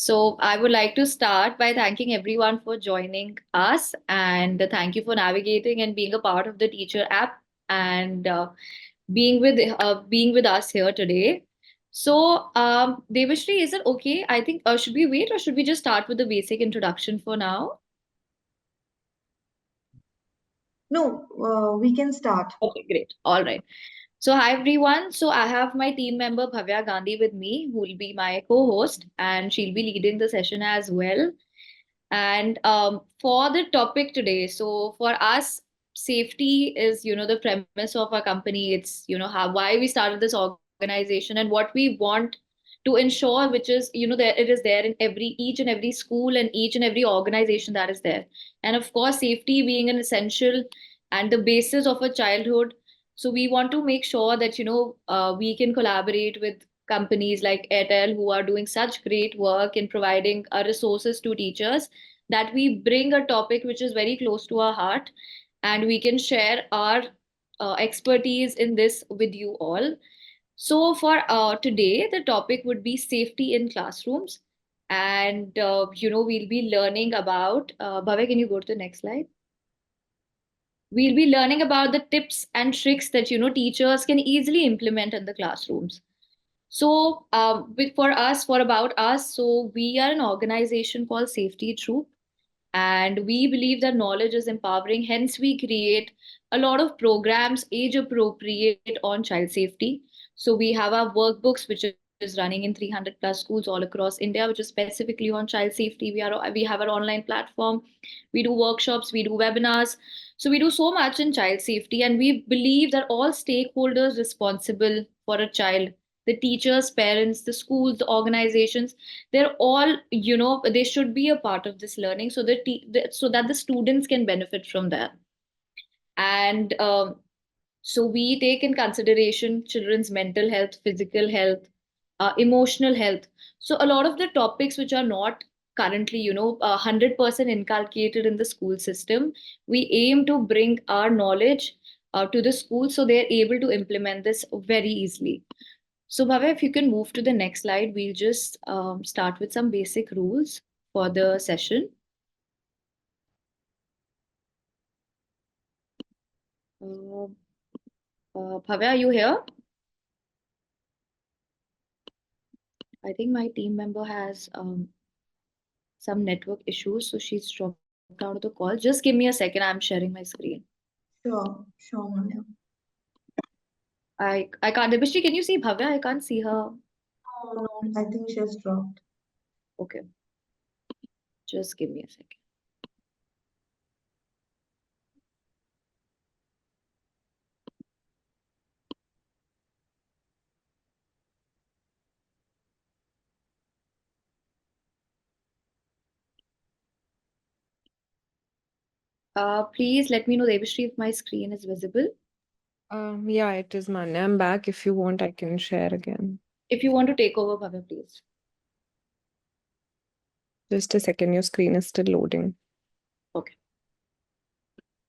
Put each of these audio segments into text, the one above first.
So I would like to start by thanking everyone for joining us and thank you for navigating and being a part of the Teacher app and being with us here today. So, Devashri, is it okay? I think should we wait or should we just start with the basic introduction for now? No, we can start. Okay, great. All right. So, hi everyone. So, I have my team member Bhavya Gandhi with me, who will be my co-host, and she'll be leading the session as well. And for the topic today, so for us, safety is, the premise of our company. It's, how why we started this organization and what we want to ensure, which is, there it is there in each and every school and each and every organization that is there. And of course, safety being an essential and the basis of a childhood. So we want to make sure that, we can collaborate with companies like Airtel who are doing such great work in providing resources to teachers that we bring a topic which is very close to our heart and we can share our expertise in this with you all. So, for today, the topic would be safety in classrooms. And, we'll be learning about, Bhavya, can you go to the next slide? We'll be learning about the tips and tricks that, teachers can easily implement in the classrooms. So, for us, for about us, so we are an organization called Safety Troop, and we believe that knowledge is empowering. Hence, we create a lot of programs age appropriate on child safety. So, we have our workbooks, which is running in 300 plus schools all across India, which is specifically on child safety. We have our online platform, we do workshops, we do webinars. So we do so much in child safety, and we believe that all stakeholders responsible for a child, the teachers, parents, the schools, the organizations, they're all, they should be a part of this learning so so that the students can benefit from that. And so we take in consideration children's mental health, physical health, emotional health. So a lot of the topics which are not currently, 100% inculcated in the school system, we aim to bring our knowledge to the school so they're able to implement this very easily. So, Bhavya, if you can move to the next slide, we'll just start with some basic rules for the session. Uh, Bhavya, are you here? I think my team member has some network issues, so she's dropped out of the call. Just give me a second. I'm sharing my screen. Sure, Manya. I can't. Debashri, can you see Bhavya? I can't see her. Oh, no, I think she has dropped. Okay, just give me a second. Please let me know, Debashri, if my screen is visible. Yeah, it is Manya. I'm back. If you want, I can share again. If you want to take over, Bhavya, please. Just a second, your screen is still loading. Okay.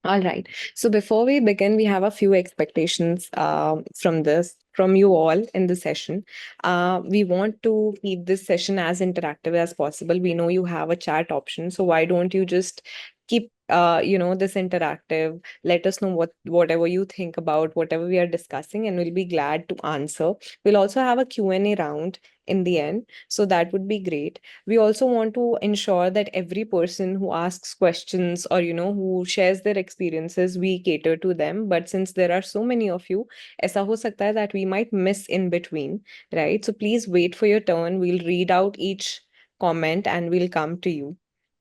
All right. So before we begin, we have a few expectations from you all in the session. We want to keep this session as interactive as possible. We know you have a chat option, so why don't you just keep this interactive? Let us know whatever you think about whatever we are discussing, and we'll be glad to answer. We'll also have a Q&A round in the end, so that would be great. We also want to ensure that every person who asks questions or who shares their experiences, we cater to them. But since there are so many of you, aisa ho sakta hai that we might miss in between, right? So please wait for your turn. We'll read out each comment and we'll come to you,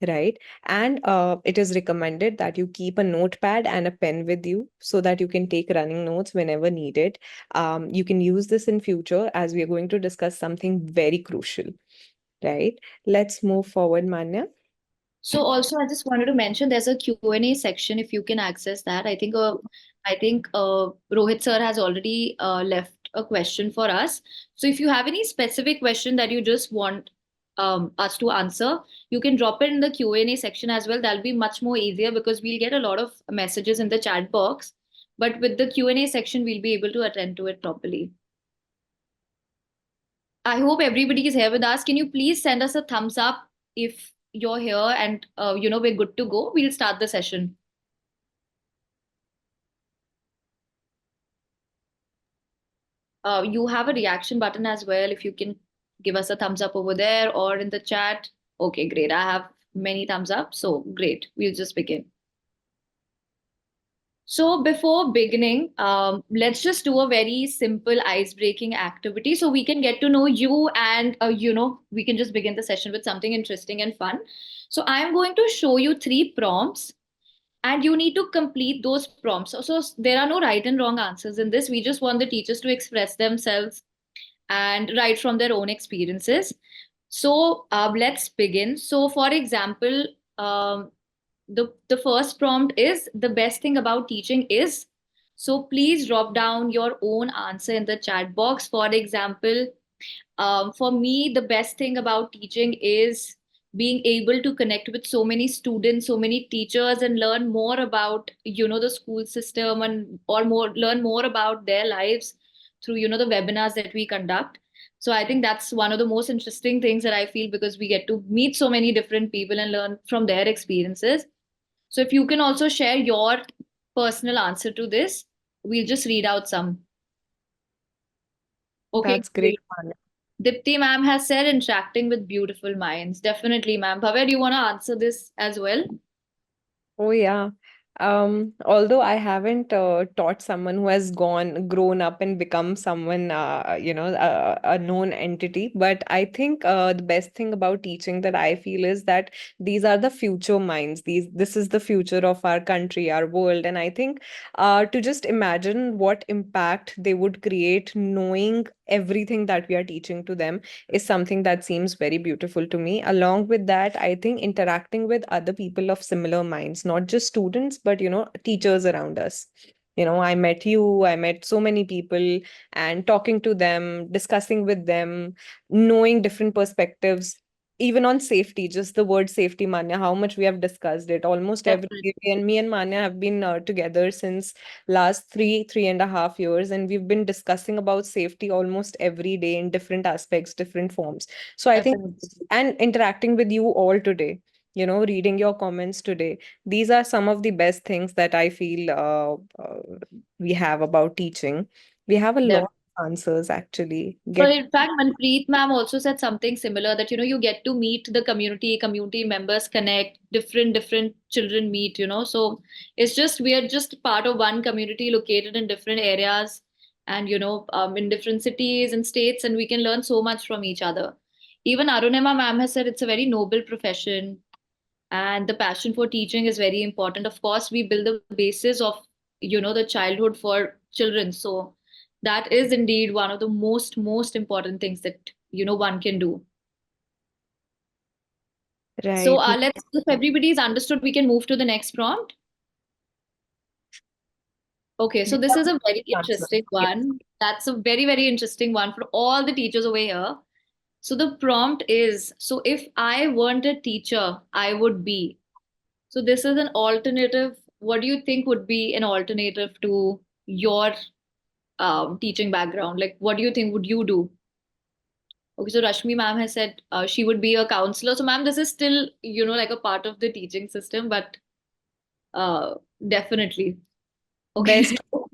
right? And it is recommended that you keep a notepad and a pen with you so that you can take running notes whenever needed. You can use this in future as we are going to discuss something very crucial. Right. Let's move forward, Manya. So also, I just wanted to mention there's a Q&A section if you can access that. I think Rohit sir has already left a question for us. So if you have any specific question that you just want us to answer, you can drop it in the Q&A section as well. That'll be much more easier because we'll get a lot of messages in the chat box. But with the Q&A section, we'll be able to attend to it properly. I hope everybody is here with us. Can you please send us a thumbs up if you're here and we're good to go? We'll start the session. You have a reaction button as well. If you can give us a thumbs up over there or in the chat. Okay, great. I have many thumbs up. So great. We'll just begin. So before beginning, let's just do a very simple ice-breaking activity so we can get to know you and we can just begin the session with something interesting and fun. So I'm going to show you three prompts and you need to complete those prompts. So there are no right and wrong answers in this. We just want the teachers to express themselves and write from their own experiences. So let's begin. So for example, the first prompt is the best thing about teaching is. So please drop down your own answer in the chat box. For example, for me, the best thing about teaching is being able to connect with so many students, so many teachers, and learn more about the school system and or more learn more about their lives through the webinars that we conduct. So I think that's one of the most interesting things that I feel because we get to meet so many different people and learn from their experiences. So if you can also share your personal answer to this, we'll just read out some. Okay, That's great, Manya. Dipti ma'am has said interacting with beautiful minds. Definitely, ma'am. Bhavya, do you want to answer this as well? Oh yeah. Although I haven't taught someone who has grown up and become someone, a known entity, but I think the best thing about teaching that I feel is that these are the future minds. This is the future of our country, our world, and I think to just imagine what impact they would create, knowing everything that we are teaching to them is something that seems very beautiful to me. Along with that, I think interacting with other people of similar minds, not just students, but teachers around us. I met you, I met so many people, and talking to them, discussing with them, knowing different perspectives. Even on safety, just the word safety, Manya, how much we have discussed it almost every Definitely. day. And me and Manya have been together since last 3.5 years, and we've been discussing about safety almost every day in different aspects, different forms. So I think, Definitely. and interacting with you all today, reading your comments today, these are some of the best things that I feel we have about teaching. We have a lot of answers actually. Well, Get in fact, Manpreet ma'am also said something similar that you get to meet the community members connect, different children meet. So it's just we are just part of one community located in different areas and in different cities and states, and we can learn so much from each other. Even Arunima ma'am has said it's a very noble profession and the passion for teaching is very important. Of course, we build the basis of the childhood for children, so that is indeed one of the most important things that one can do. So right. let's, if everybody's understood, we can move to the next prompt. Okay, so this is a very Answer. interesting Yes. one. That's a very interesting one for all the teachers over here. So the prompt is, so if I weren't a teacher, I would be. So this is an alternative. What do you think would be an alternative to your teaching background? Like, what do you think would you do? Okay, so Rashmi ma'am has said she would be a counselor. So ma'am, this is still, like a part of the teaching system, but uh, definitely. Okay, Best cook.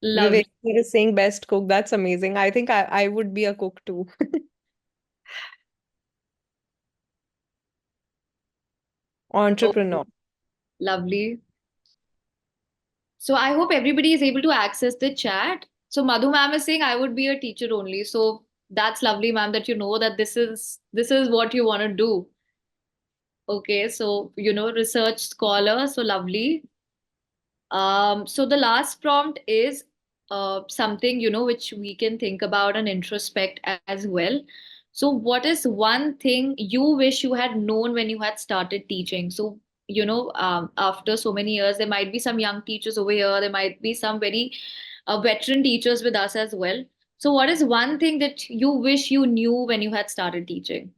lovely. Vivek is saying best cook. That's amazing. I think I would be a cook too. Okay, Entrepreneur. lovely. So I hope everybody is able to access the chat. So Madhu ma'am is saying I would be a teacher only. So that's lovely, ma'am, that you know that this is what you want to do. Okay, so research scholar, so lovely. So the last prompt is something which we can think about and introspect as well. So what is one thing you wish you had known when you had started teaching? So after so many years, there might be some young teachers over here. There might be some very veteran teachers with us as well. So what is one thing that you wish you knew when you had started teaching?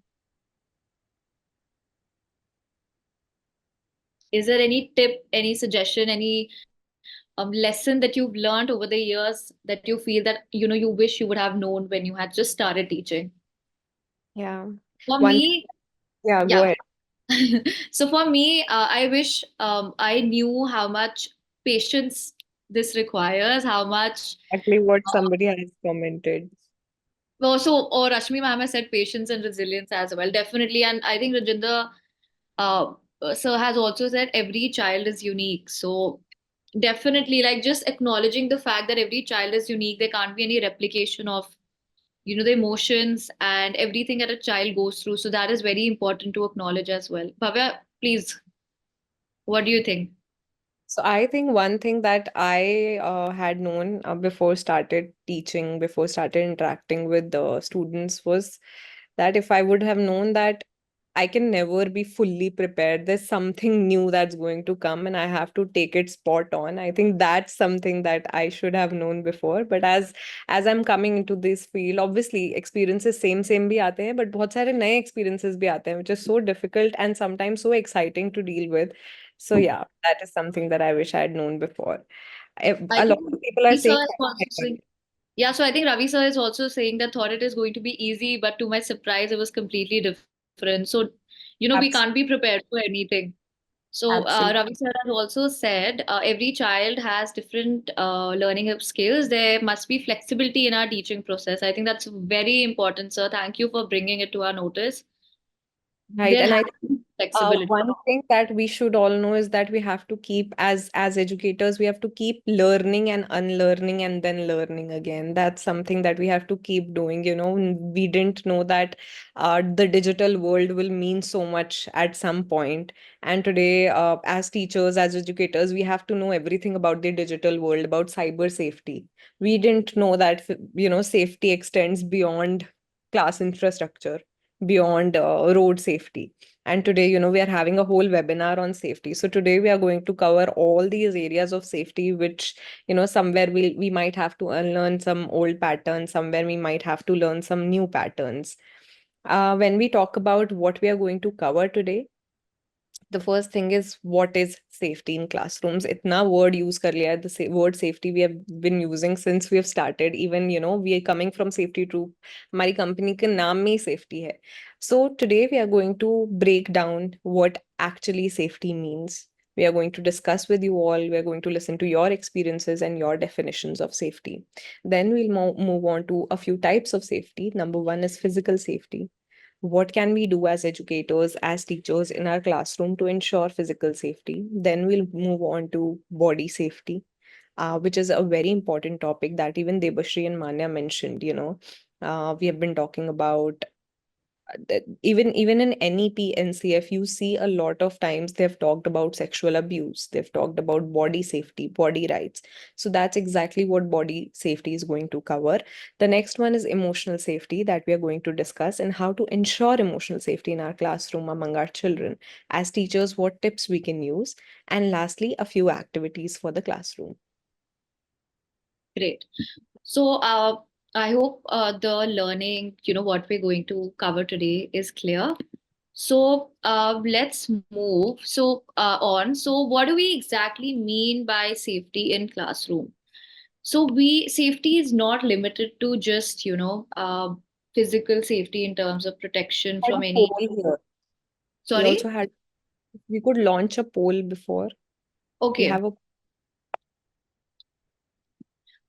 Is there any tip, any suggestion, any lesson that you've learned over the years that you feel that you wish you would have known when you had just started teaching? Yeah. For One, me, yeah, go yeah. ahead. So for me, I wish I knew how much patience this requires, how much. Exactly what somebody has commented. Or Rashmi ma'am has said patience and resilience as well, definitely. And I think Rajinder uh, sir has also said every child is unique. So definitely, like just acknowledging the fact that every child is unique, there can't be any replication of, the emotions and everything that a child goes through. So that is very important to acknowledge as well. Bhavya, please, what do you think? So I think one thing that I had known before started teaching, before started interacting with the students was that if I would have known that I can never be fully prepared, there's something new that's going to come and I have to take it spot on. I think that's something that I should have known before. But as I'm coming into this field, obviously experiences same भी आते हैं, but बहुत सारे नए experiences भी आते हैं, which is so difficult and sometimes so exciting to deal with. So yeah, that is something that I wish I had known before. I A lot think of people are Ravi sir saying is also saying, yeah, so I think Ravi sir is also saying that thought it is going to be easy, but to my surprise, it was completely different. So, we can't be absolutely, prepared for anything. So, absolutely. Ravi sir has also said every child has different learning of skills. There must be flexibility in our teaching process. I think that's very important, sir. Thank you for bringing it to our notice. Right. There And has I to be flexibility. one thing that we should all know is that we have to keep, as educators, we have to keep learning and unlearning and then learning again. That's something that we have to keep doing. We didn't know that the digital world will mean so much at some point. And today, as teachers, as educators, we have to know everything about the digital world, about cyber safety. We didn't know that, safety extends beyond class infrastructure, beyond road safety. And today, we are having a whole webinar on safety. So today we are going to cover all these areas of safety, which, somewhere we might have to unlearn some old patterns, somewhere we might have to learn some new patterns. When we talk about what we are going to cover today, the first thing is what is safety in classrooms. Itna word use kar liya hai, the word safety we have been using since we have started. Even we are coming from safety troop, हमारी company के नाम में ही safety है. So today we are going to break down what actually safety means. We are going to discuss with you all. We are going to listen to your experiences and your definitions of safety. Then we'll move on to a few types of safety. Number one is physical safety. What can we do as educators, as teachers in our classroom to ensure physical safety? Then we'll move on to body safety, which is a very important topic that even Debashri and Manya mentioned. We have been talking about that even in NEP, NCF, you see a lot of times they've talked about sexual abuse, they've talked about body safety, body rights. So that's exactly what body safety is going to cover. The next one is emotional safety that we are going to discuss, and how to ensure emotional safety in our classroom among our children. As teachers, what tips we can use. And lastly, a few activities for the classroom. Great. So, I hope the learning, what we're going to cover today is clear. So, let's move on. So, what do we exactly mean by safety in classroom? So, we safety is not limited to just, physical safety in terms of protection Had from a any. poll here. We Sorry? also had, we could launch a poll before. We Okay. have a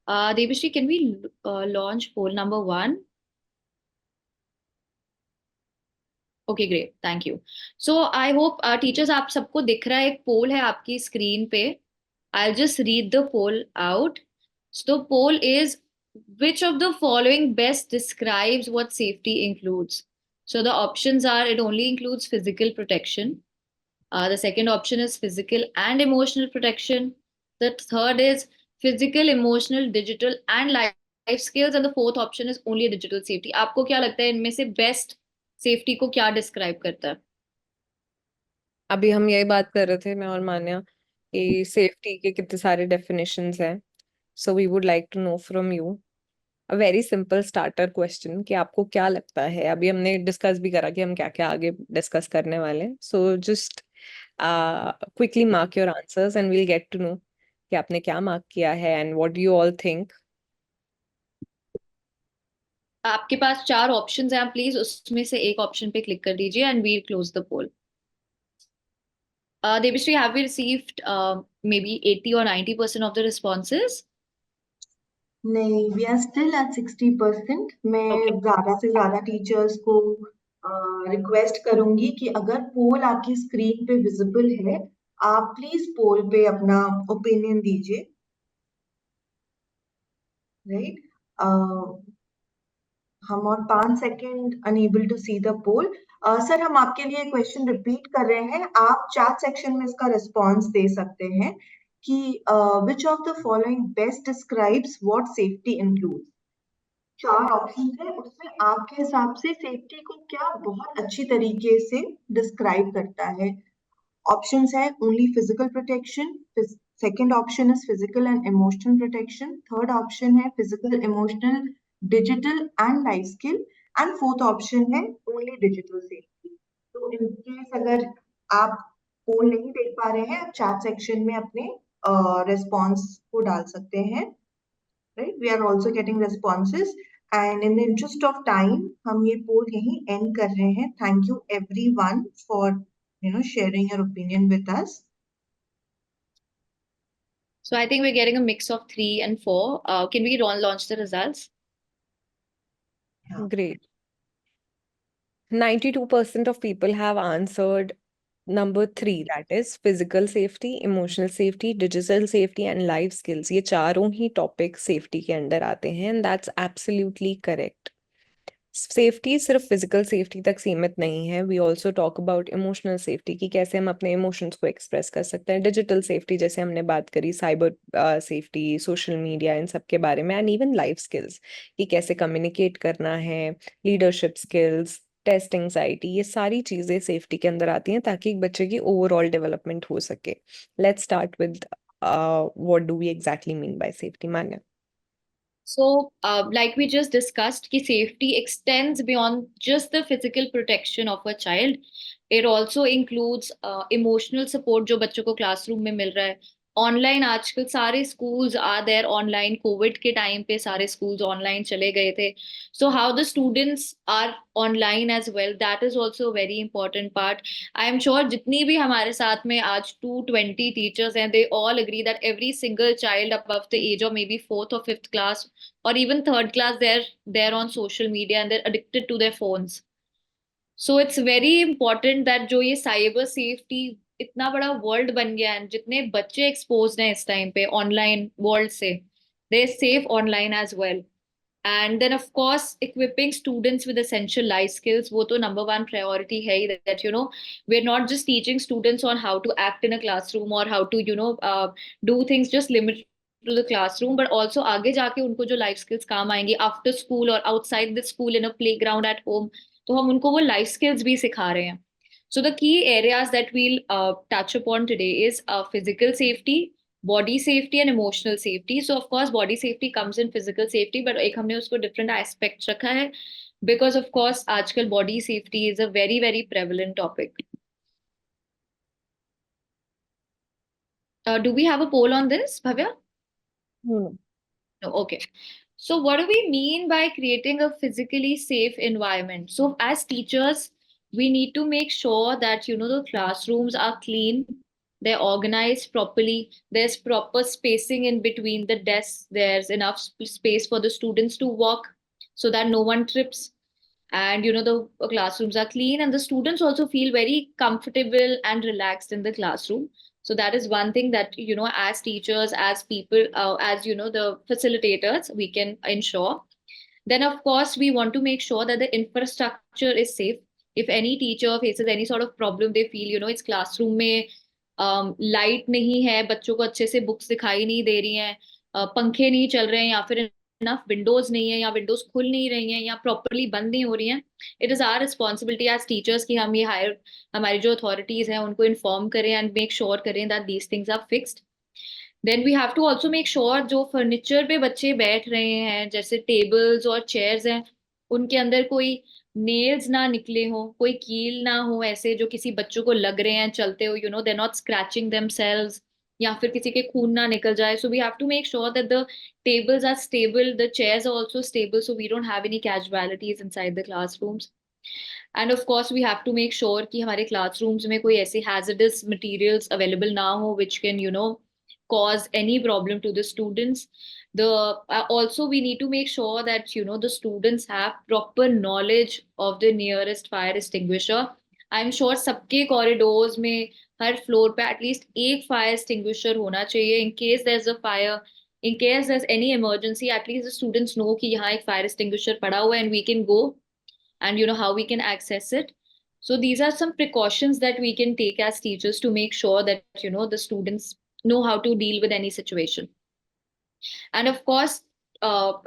Devashri, can we launch poll number 1? Okay great thank you so I hope teachers आप सबको दिख रहा है एक पोल है आपकी screen पे I just read the poll out so the poll is which of the following best describes what safety includes? So the options are it only includes physical protection. The second option is physical and emotional protection. The third is physical, emotional, digital, and life skills. And the fourth option is only a digital safety. आपको क्या लगता है इनमें से best safety को क्या describe करता है? अभी हम यही बात कर रहे थे, मैं और मान्या, कि सेफ्टी के कितने सारे डेफिनेशंस हैं. So we would like to know from you a very simple starter question कि आपको क्या लगता है. अभी हमने डिस्कस भी करा कि हम क्या क्या आगे डिस्कस करने वाले हैं. So just quickly mark your answers and we'll get to know कि आपने क्या मार्क किया है and what do you all think. आपके पास 4 ऑप्शंस हैं, आप प्लीज उसमें से एक ऑप्शन पे क्लिक कर दीजिए and we'll close the poll. Devashri, have we received maybe 80 or 90% of the responses? नहीं, we are still at 60%. Okay. मैं ज्यादा से ज्यादा टीचर्स को रिक्वेस्ट करूंगी कि अगर पोल आपकी स्क्रीन पे विजिबल है, आप प्लीज पोल पे अपना ओपिनियन दीजिए. राइट. हम और 5 second unable to see the poll. Sir, हम आपके लिए क्वेश्चन रिपीट कर रहे हैं. आप चैट सेक्शन में इसका रिस्पॉन्स दे सकते हैं कि which of the following best describes what safety includes. 4 option है, उसमें आपके हिसाब से सेफ्टी को क्या बहुत अच्छी तरीके से डिस्क्राइब करता है. ऑप्शंस है only physical protection, second option is physical and emotional protection, third option है physical emotional digital and life skill, and fourth option है ओनली डिजिटल सेफ्टी. तो इन केस अगर आप पोल नहीं देख पा रहे हैं, आप चैट सेक्शन में अपने रिस्पॉन्स को डाल सकते हैं. Right, we are also getting responses. And in the interest of time हम ये पोल यहीं एंड कर रहे हैं. Thank you everyone for sharing your opinion with us. So I think we're getting a mix of 3 and 4. Can we launch the results? Yeah. Great. 92% of people have answered number 3, that is physical safety, emotional safety, digital safety and life skills. ये चारों ही topic safety के under आते हैं and that's absolutely correct. Safety सिर्फ physical safety तक सीमित नहीं है. We also talk about emotional safety कि कैसे हम अपने इमोशंस को एक्सप्रेस कर सकते हैं. डिजिटल सेफ्टी जैसे हमने बात करी, साइबर सेफ्टी, सोशल मीडिया, इन सब के बारे में. एंड इवन लाइफ स्किल्स कि कैसे कम्युनिकेट करना है, लीडरशिप स्किल्स, टेस्ट एंग्जाइटी, ये सारी चीजें सेफ्टी के अंदर आती हैं ताकि एक बच्चे की ओवरऑल डेवलपमेंट हो सके. Let's start with what do we exactly mean by safety. Manya. So, like we just discussed, कि safety extends beyond just the physical protection of a child. It also includes emotional support जो बच्चों को classroom में मिल रहा है. Online आजकल सारे schools are there online. COVID के टाइम पे सारे स्कूल्स ऑनलाइन चले गए थे. So how the students are online as well, that is also very important part. I am sure जितनी भी हमारे साथ में आज 220 टीचर्स हैं, they all agree that every single child above the age of may be 4th or 5th class or even 3rd class, they're on social media and they're addicted to their phones. So it's very important that जो ये cyber safety इतना बड़ा world बन गया है, जितने बच्चे expose हैं इस टाइम पे ऑनलाइन वर्ल्ड से, they safe online as well. And then of course equipping students with essential life skills, वो तो number 1 priority है ही, that we're not just teaching students on how to act in a classroom or how to do things just limited to the classroom, but also आगे जाके उनको जो life skills काम आएंगी after school or outside the school in a playground at home, तो हम उनको वो life skills भी सिखा रहे हैं. So the key areas that we'll touch upon today is physical safety, body safety and emotional safety. So of course body safety comes in physical safety, but एक हमने उसको different aspects रखा है because of course आजकल body safety is a very very prevalent topic. Do we have a poll on this, Bhavya? Hmm. No, okay. So what do we mean by creating a physically safe environment? So as teachers, we need to make sure that the classrooms are clean, they're organized properly, there's proper spacing in between the desks, there's enough space for the students to walk so that no one trips. And the classrooms are clean and the students also feel very comfortable and relaxed in the classroom. So that is one thing that as teachers, as people, as the facilitators, we can ensure. Then of course we want to make sure that the infrastructure is safe. If any teacher faces any sort of problem, they feel इस classroom में light नहीं है, बच्चों को अच्छे से books दिखाई नहीं दे रही हैं, पंखे नहीं चल रहे हैं, या फिर इनफ विंडोज नहीं है, या विंडोज खुल नहीं रही हैं, या प्रॉपरली बंद नहीं हो रही हैं, it is our responsibility as teachers कि हम ये हायर हमारी जो अथॉरिटीज हैं उनको इन्फॉर्म करें एंड मेक श्योर करें that these things are fixed. Then we have to also make sure जो फर्नीचर पे बच्चे बैठ रहे हैं, जैसे टेबल्स और चेयर्स हैं, उनके अंदर कोई नेल्स ना निकले हो, कोई कील ना हो ऐसे जो किसी बच्चों को लग रहे हैं चलते हो, दे नॉट स्क्रैचिंग देमसेल्व्स, या फिर किसी के खून ना निकल जाए. So we have to make sure that the tables are stable, the chairs are also stable, so we don't have any casualties inside the classrooms. And of course we have to make sure कि हमारे classrooms में कोई ऐसे hazardous materials available ना हो which can cause any problem to the students. The Also we need to make sure that the students have proper knowledge of the nearest fire extinguisher. I'm sure सबके corridors में हर floor पे at least एक fire extinguisher होना चाहिए in case there is a fire, in case there is any emergency, at least the students know कि यहाँ एक फायर एक्सटिंग्विशर पड़ा हुआ है and we can go and how we can access it. So these are some precautions that we can take as teachers to make sure that the students know how to deal with any situation. And of course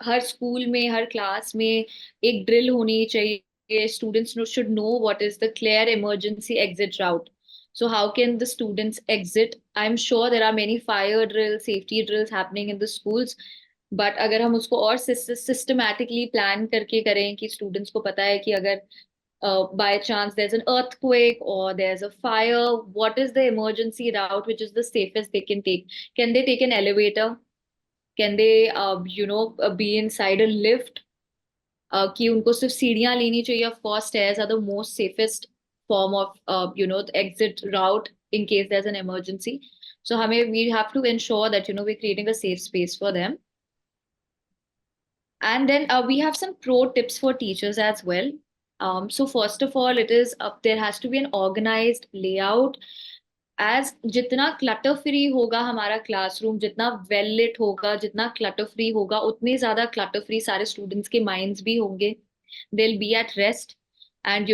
her school में हर class में एक drill होनी चाहिए. Students should know what is the clear emergency exit route. So how can the students exit? I'm sure there are many fire drills, safety drills happening in the schools. But अगर हम उसको और systematically plan करके करें कि students को पता है कि अगर by chance there's an earthquake or there's a fire, what is the emergency route which is the safest they can take? Can they take an elevator? Can they be inside a lift? कि उनको सिर्फ सीढ़ियां लेनी चाहिए. Of course stairs are the most safest form of the exit route in case there's an emergency. So we have to ensure that we're creating a safe space for them. And then we have some pro tips for teachers as well. So first of all, it is there has to be an organized layout. As जितना clutter free होगा हमारा classroom, जितना well lit होगा, जितना clutter free होगा, उतने ज्यादा clutter free सारे स्टूडेंट्स के माइंड्स भी होंगे. They will be at rest. And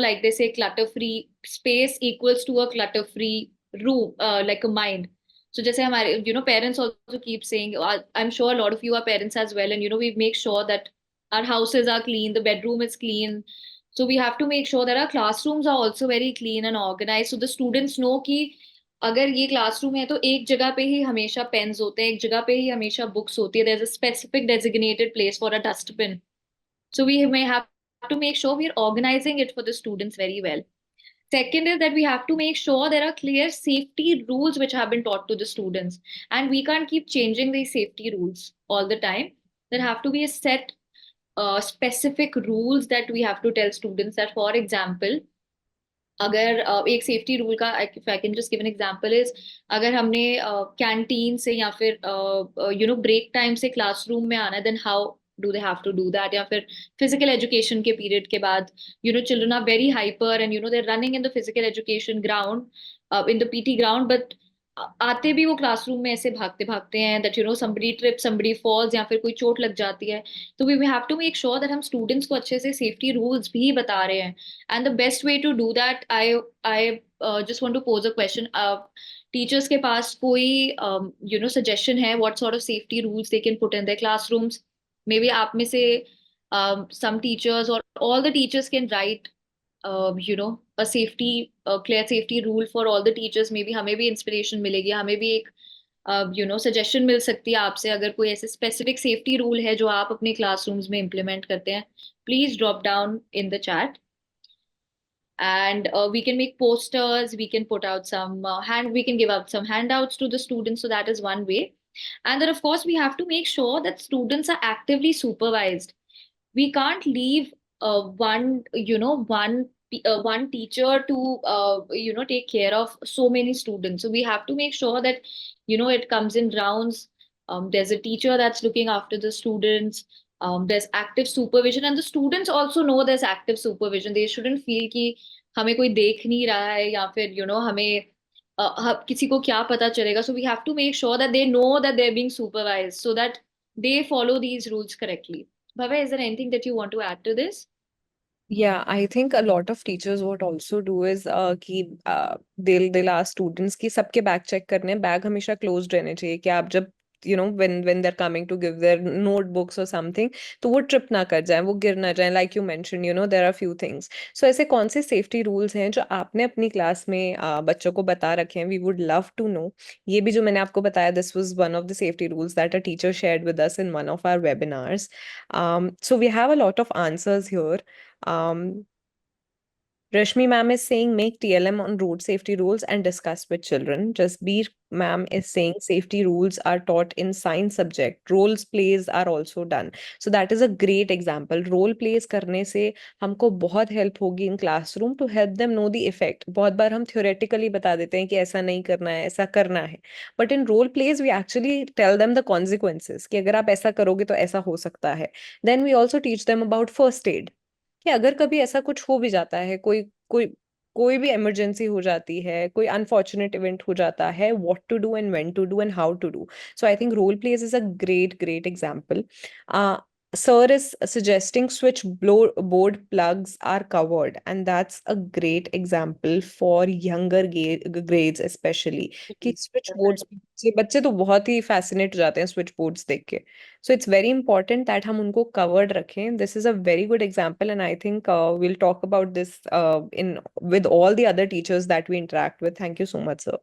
like they say clutter free space equals to a clutter free room, like a mind. So जैसे हमारे parents also keep saying, I'm sure a lot of you are parents as well, and we make sure that our houses are clean, the bedroom is clean. So we have to make sure that our classrooms are also very clean and organized, so the students know कि अगर ये classroom है तो एक जगह पे ही हमेशा pens होते हैं, एक जगह पे ही हमेशा बुक्स होती है. there's a specific designated place for a dustbin. So we may have to make sure we're organizing it for the students very well. Second is that we have to make sure there are clear safety rules which have been taught to the students, and we can't keep changing these safety rules all the time. There have to be a set specific rules that we have to tell students. That for example, अगर एक safety rule का, if I can just give an example, is अगर हमने canteen से या फिर break time से classroom में आना है, then how do they have to do that. या फिर फिजिकल एजुकेशन के पीरियड के बाद children are very hyper and they are running in the physical education ground, in the PT ground, but आते भी वो क्लासरूम में ऐसे भागते भागते हैं that somebody trips, somebody falls, या फिर कोई चोट लग जाती है. तो we have to make sure that हम स्टूडेंट्स को अच्छे से सेफ्टी रूल्स भी बता रहे हैं. And the best way to do that, I just want to pose a question. Teachers के पास कोई सजेशन है what sort of safety rules they can put in their classrooms? Maybe आप में से some teachers or all the teachers can write a safety, a clear safety rule for all the teachers. Maybe हमें भी inspiration मिलेगी, हमें भी एक suggestion मिल सकती है आपसे. अगर कोई ऐसे specific safety rule है जो आप अपने classrooms में implement करते हैं, please drop down in the chat. And we can make posters, we can put out some we can give out some handouts to the students. So that is one way. And then of course we have to make sure that students are actively supervised. We can't leave one teacher to take care of so many students. So we have to make sure that it comes in rounds. There's a teacher that's looking after the students. There's active supervision, and the students also know there's active supervision. They shouldn't feel कि हमें कोई देख नहीं रहा है, या फिर हमें किसी को क्या पता चलेगा. So we have to make sure that they know that they're being supervised, so that they follow these rules correctly. Bhavya, is there anything that you want to add to this? Yeah, I think a lot of teachers what also do is कि they'll ask students कि सबके bag check करने, bag हमेशा closed रहने चाहिए कि आप जब when they're coming to give their notebooks or something, तो वो ट्रिप ना कर जाए, वो गिर ना जाए. like you mentioned, there are few things. So ऐसे कौन से सेफ्टी रूल्स हैं जो आपने अपनी क्लास में बच्चों को बता रखे हैं? We would love to know. ये भी जो मैंने आपको बताया, this was one of the safety rules that a teacher shared with us in one of our webinars. So we have a lot of answers here. Um, Rashmi ma'am is saying make TLM on road safety rules and discuss with children. Jasbir ma'am is saying safety rules are taught in science subject. Roles plays are also done. So that is a great example. Role plays करने से हमको बहुत help होगी in classroom to help them know the effect. बहुत बार हम theoretically बता देते हैं कि ऐसा नहीं करना है, ऐसा करना है. But in role plays we actually tell them the consequences कि अगर आप ऐसा करोगे तो ऐसा हो सकता है. Then we also teach them about first aid कि अगर कभी ऐसा कुछ हो भी जाता है, कोई कोई कोई भी इमरजेंसी हो जाती है, कोई अनफॉर्चुनेट इवेंट हो जाता है, what to do and when to do and how to do. So I think role plays is a great example. Sir is suggesting board plugs are covered, and that's a great example for younger grades especially. कि switch boards से बच्चे तो बहुत ही fascinate हो जाते हैं switch boards देख के. So it's very important that हम उनको covered रखें. This is a very good example, and I think we'll talk about this in with all the other teachers that we interact with. Thank you so much, sir.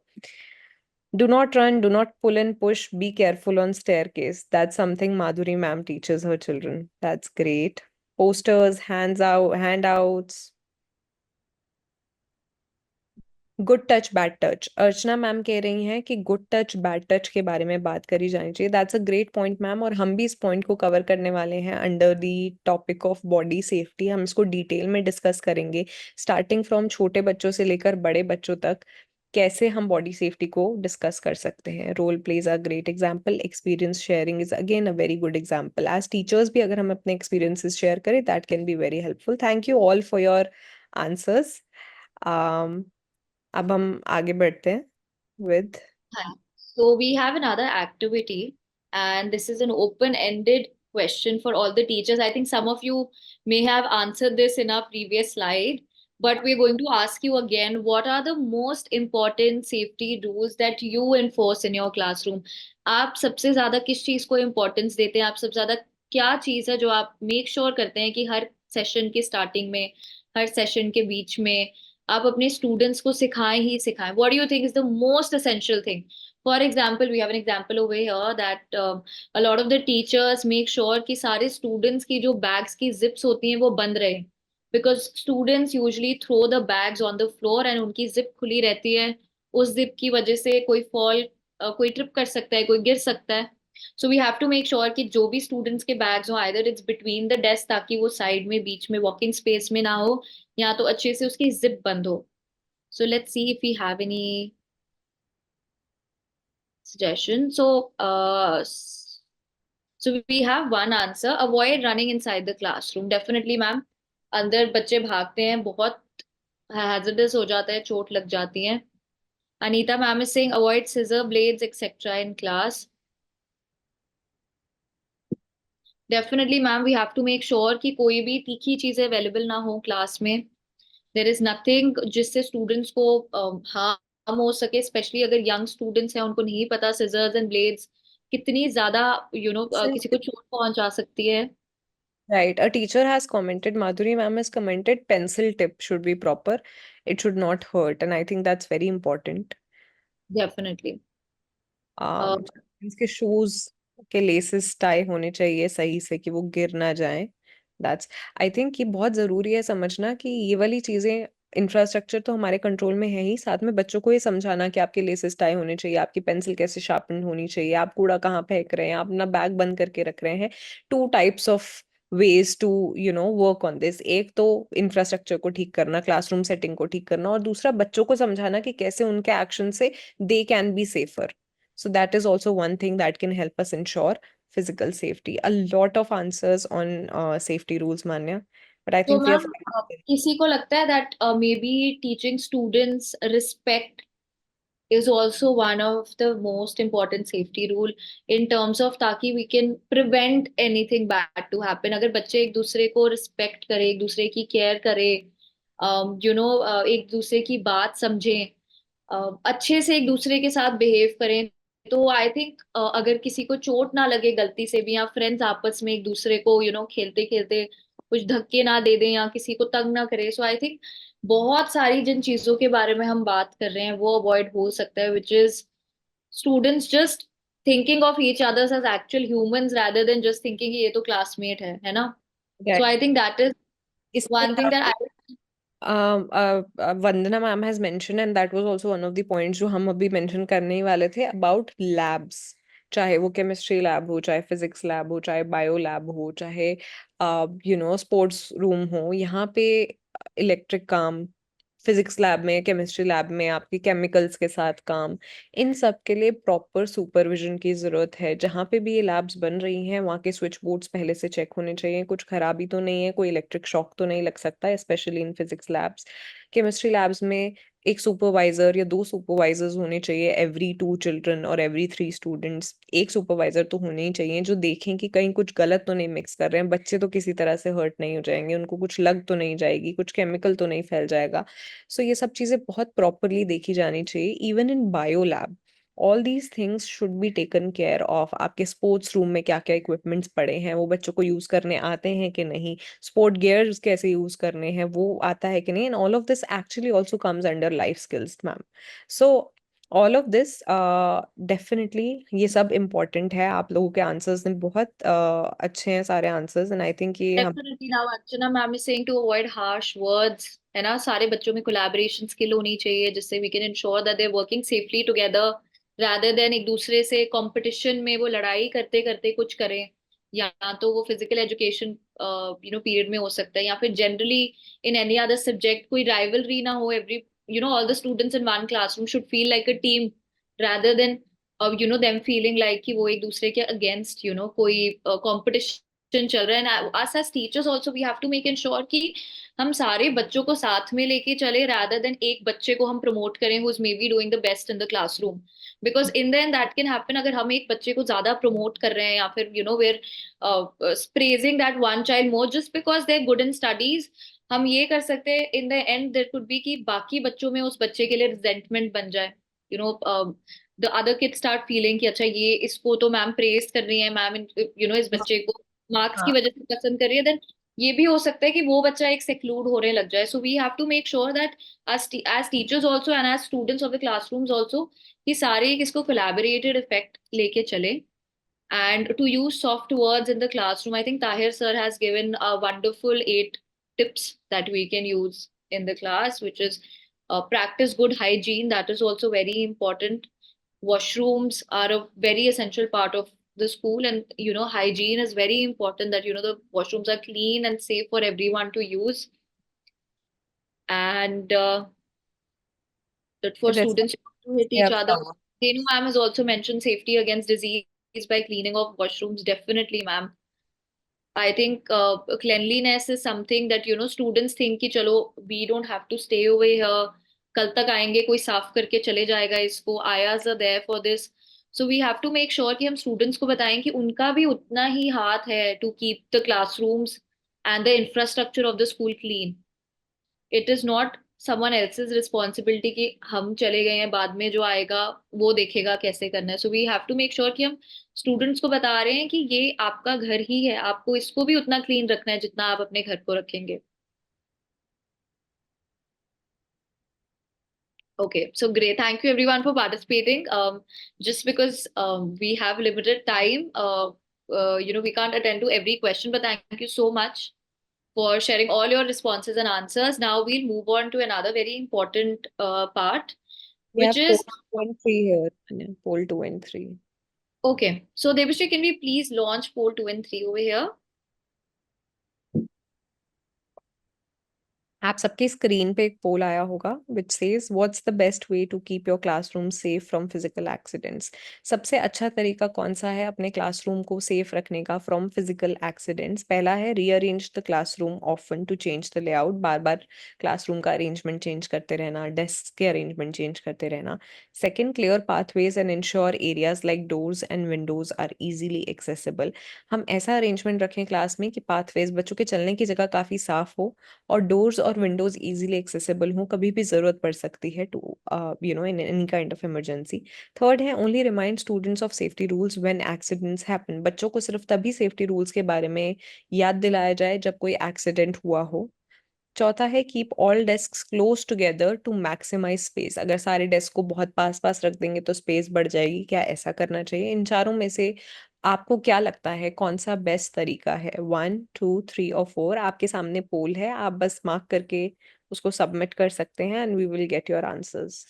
Do not run, do not pull and push. Be careful on staircase. That's something Madhuri ma'am teaches her children. That's great. Posters, handouts. Good touch bad touch. Archana ma'am कह रही हैं कि good touch bad touch के बारे में बात करी जानी चाहिए. That's a great point ma'am, और हम भी इस पॉइंट को कवर करने वाले हैं under the topic of body safety. हम इसको डिटेल में डिस्कस करेंगे, स्टार्टिंग फ्रॉम छोटे बच्चों से लेकर बड़े बच्चों तक कैसे हम बॉडी सेफ्टी को डिस्कस कर सकते हैं. Role plays a great example. Experience sharing is again a very good example. As teachers भी अगर हम अपने एक्सपीरियंसेस शेयर करें that can be very helpful. Thank you all for your answers. अब हम आगे बढ़ते हैं with Hi. So we have another activity, and this is an open-ended question for all the teachers. I think some of you may have answered this in our previous slide, but we're going to ask you again, what are the most important safety rules that you enforce in your classroom? आप सबसे ज्यादा किस चीज को importance देते हैं? आप सबसे ज्यादा क्या चीज है जो आप मेक श्योर करते हैं कि हर सेशन की स्टार्टिंग में, हर सेशन के बीच में आप अपने स्टूडेंट्स को सिखाएं ही सिखाएं? What do you think is the most essential thing? For example, we have an example over here that a lot of the teachers make sure कि सारे स्टूडेंट्स की जो बैग्स की जिप्स होती हैं वो बंद रहे, because students usually throw the bags on the floor and उनकी जिप खुली रहती है. उस जिप की वजह से कोई फॉल, कोई ट्रिप कर सकता है, कोई गिर सकता है. So we have to make sure कि जो भी स्टूडेंट्स के बैग्स हो, either it's between the desk, ताकि वो साइड में बीच में वॉकिंग स्पेस में ना हो, या तो अच्छे से उसकी जिप बंद हो. So let's see if we have any suggestion. So we have one answer: avoid running inside the classroom. Definitely, ma'am. अंदर बच्चे भागते हैं, बहुत hazardous हो जाता है, चोट लग जाती है. Anita ma'am is saying avoid scissor blades etc. in class. Definitely, ma'am. We have to make sure कि कोई भी तीखी चीजें अवेलेबल ना हो क्लास में. देर इज नथिंग जिससे स्टूडेंट्स को हार्म हो सके, स्पेशली अगर यंग स्टूडेंट्स हैं, उनको नहीं पता सिजर्स एंड ब्लेड्स कितनी ज्यादा किसी को चोट पहुंचा सकती है. right. A teacher has commented, Madhuri ma'am has commented, pencil tip should be proper. It should not hurt, and I think that's very important. Definitely. इसके शूज के लेसेस टाई होने चाहिए सही से कि वो गिर ना जाए. दैट्स, आई थिंक ये बहुत जरूरी है समझना कि ये वाली चीजें, इंफ्रास्ट्रक्चर तो हमारे कंट्रोल में है ही, साथ में बच्चों को ये समझाना कि आपके लेसेस टाई होने चाहिए, आपकी पेंसिल कैसे शार्पन होनी चाहिए, आप कूड़ा कहाँ फेंक रहे हैं, आप अपना बैग बंद करके रख रहे हैं. Two types of ways to work on this. एक तो इंफ्रास्ट्रक्चर को ठीक करना, क्लासरूम सेटिंग को ठीक करना, और दूसरा बच्चों को समझाना कि कैसे उनके एक्शन से they can be safer. So that is also one thing that can help us ensure physical safety. A lot of answers on safety rules, Manya, but I तो think we have. मैम, किसी को लगता है that may be teaching students respect is also one of the most important safety rule in terms of ताकि we can prevent anything bad to happen. अगर बच्चे एक दूसरे को रिस्पेक्ट करें, एक दूसरे की केयर करें, एक दूसरे की बात समझें, अच्छे से एक दूसरे के साथ बिहेव करें, तो आई थिंक अगर किसी को चोट ना लगे गलती से भी, या फ्रेंड्स आपस में एक दूसरे को खेलते खेलते कुछ धक्के ना दे दें या किसी को तंग ना करे, सो आई थिंक बहुत सारी जिन चीजों के बारे में हम बात कर रहे हैं वो अवॉइड हो सकता है, which is students just thinking of each others as actual humans rather than just thinking कि ये तो क्लासमेट है ना. सो Right. I think that is इसमें one thing that I Vandana ma'am has mentioned, and that was also one of the points जो हम अभी mention करने ही वाले थे, about labs. चाहे वो केमिस्ट्री लैब हो, चाहे फिजिक्स लैब हो, चाहे बायो लैब हो, चाहे स्पोर्ट्स रूम हो, यहाँ पे इलेक्ट्रिक काम, फिजिक्स लैब में, केमिस्ट्री लैब में आपकी केमिकल्स के साथ काम, इन सब के लिए प्रॉपर सुपरविजन की जरूरत है। जहाँ पे भी ये लैब्स बन रही हैं वहाँ के स्विच बोर्ड्स पहले से चेक होने चाहिए, कुछ खराबी तो नहीं है, कोई इलेक्ट्रिक शॉक तो नहीं लग सकता, specially in physics labs. Chemistry labs में एक सुपरवाइजर या दो सुपरवाइजर्स होने चाहिए, एवरी 2 चिल्ड्रन और एवरी 3 स्टूडेंट्स। एक सुपरवाइजर तो होने ही चाहिए जो देखें कि कहीं कुछ गलत तो नहीं मिक्स कर रहे हैं, बच्चे तो किसी तरह से हर्ट नहीं हो जाएंगे, उनको कुछ लग तो नहीं जाएगी, कुछ केमिकल तो नहीं फैल जाएगा। सो ये सब चीजें बहुत प्रॉपरली देखी जानी चाहिए। Even in bio lab all these things should be taken care of. आपके स्पोर्ट्स रूम में क्या क्या इक्विपमेंट्स पड़े हैं, वो बच्चों को यूज करने आते हैं कि नहीं, स्पोर्ट गियर्स कैसे यूज करने हैं वो आता है कि नहीं, and all of this actually also comes under life skills ma'am. So all of this definitely ये सब इम्पोर्टेंट है। आप लोगों के आंसर्स ने बहुत अच्छे हैं सारे आंसर्स, एंड आई थिंक ये हम Definitely now Archana ma'am is saying to avoid harsh words, है ना। सारे बच्चों में कोलैबोरेशन स्किल होनी चाहिए जिससे we can ensure that they're working safely together rather than एक दूसरे से कंपटीशन में वो लड़ाई करते करते कुछ करें। या तो वो फिजिकल एजुकेशन पीरियड में हो सकता है, या फिर generally in any other subject कोई राइवलरी ना हो। Every all the students in one classroom should feel like a team rather than them feeling like कि वो एक दूसरे के अगेंस्ट कोई कंपटीशन चल रहा है। And us as teachers also we have to make sure कि हम सारे बच्चों को साथ में लेके चले rather than एक बच्चे को हम प्रमोट करें who is maybe doing the best in the classroom, because in the end that can happen। अगर हम एक बच्चे को ज्यादा प्रमोट कर रहे हैं या फिर we're praising that one child more just because they're good in studies, हम ये कर सकते हैं in the end there could be कि बाकी बच्चों में उस बच्चे के लिए रिजेंटमेंट बन जाए। The other kid start feeling कि अच्छा ये इसको तो मैम प्रेज कर रही है, मैम इस बच्चे को मार्क्स की हाँ। वजह से पसंद कर रही है, देन ये भी हो सकता है कि वो बच्चा एक सेक्लूड होने लग जाए। So we have to make sure that as teachers also and as students of the classrooms also कि सारे इसको कोलैबोरेटेड इफेक्ट लेके चले। And to use soft words in the classroom, I think Tahir sir has given a wonderful 8 tips that we can use in the class, which is practice good hygiene. That is also very important. Washrooms are a very essential part of the school, and hygiene is very important, that the washrooms are clean and safe for everyone to use. And that for Respect students to hit से each अब other. कहा। Renu ma'am has also mentioned safety against disease by cleaning of washrooms. Definitely, ma'am. I think cleanliness is something that students think कि चलो we don't have to stay over here, कल तक आएंगे कोई साफ करके चले जाएगा इसको, ayas are there for this. So we have to make sure कि हम students को बताएं कि उनका भी उतना ही हाथ है to keep the classrooms and the infrastructure of the school clean. It is not someone else's responsibility कि हम चले गए हैं बाद में जो आएगा वो देखेगा कैसे करना है। So we have to make sure कि हम स्टूडेंट्स को बता रहे हैं कि ये आपका घर ही है, आपको इसको भी उतना क्लीन रखना है जितना आप अपने घर को रखेंगे। Okay, so great. Thank you everyone for participating. Just because we have limited time, we can't attend to every question, but thank you so much for sharing all your responses and answers. Now we'll move on to another very important part, We which have poll is 2 and 3 here. Yeah, poll 2 and 3. okay. So Devashri, can we please launch poll 2 and 3 over here? आप सबकी screen पे एक poll आया होगा which says what's the best way to keep your classroom safe from physical accidents. सबसे अच्छा तरीका कौन सा है अपने क्लासरूम को सेफ रखने का फ्रॉम फिजिकल एक्सीडेंट्स? पहला है rearrange the classroom often to change the layout. बार बार क्लासरूम का अरेंजमेंट चेंज करते रहना, डेस्क के अरेंजमेंट चेंज करते रहना। Second, clear pathways and ensure areas like doors and windows are easily accessible. हम ऐसा अरेंजमेंट रखें क्लास में कि पाथवेज बच्चों के चलने की जगह काफी साफ हो और डोर्स और विंडोज इजीली एक्सेसिबल हो, कभी भी जरूरत पड़ सकती है to in any kind of emergency. Third है only remind students of safety rules when accidents happen. बच्चों को सिर्फ तभी सेफ्टी रूल्स के बारे में याद दिलाया जाए जब कोई एक्सीडेंट हुआ हो। चौथा है keep all desk close together to maximise space. अगर सारे डेस्क को बहुत पास पास रख देंगे तो स्पेस बढ़ जाएगी, क्या ऐसा करना चाहिए? इन चारों में से आपको क्या लगता है कौन सा बेस्ट तरीका है? 1, 2, 3 और 4 आपके सामने पोल है, आप बस मार्क करके उसको सबमिट कर सकते हैं and we will get your answers.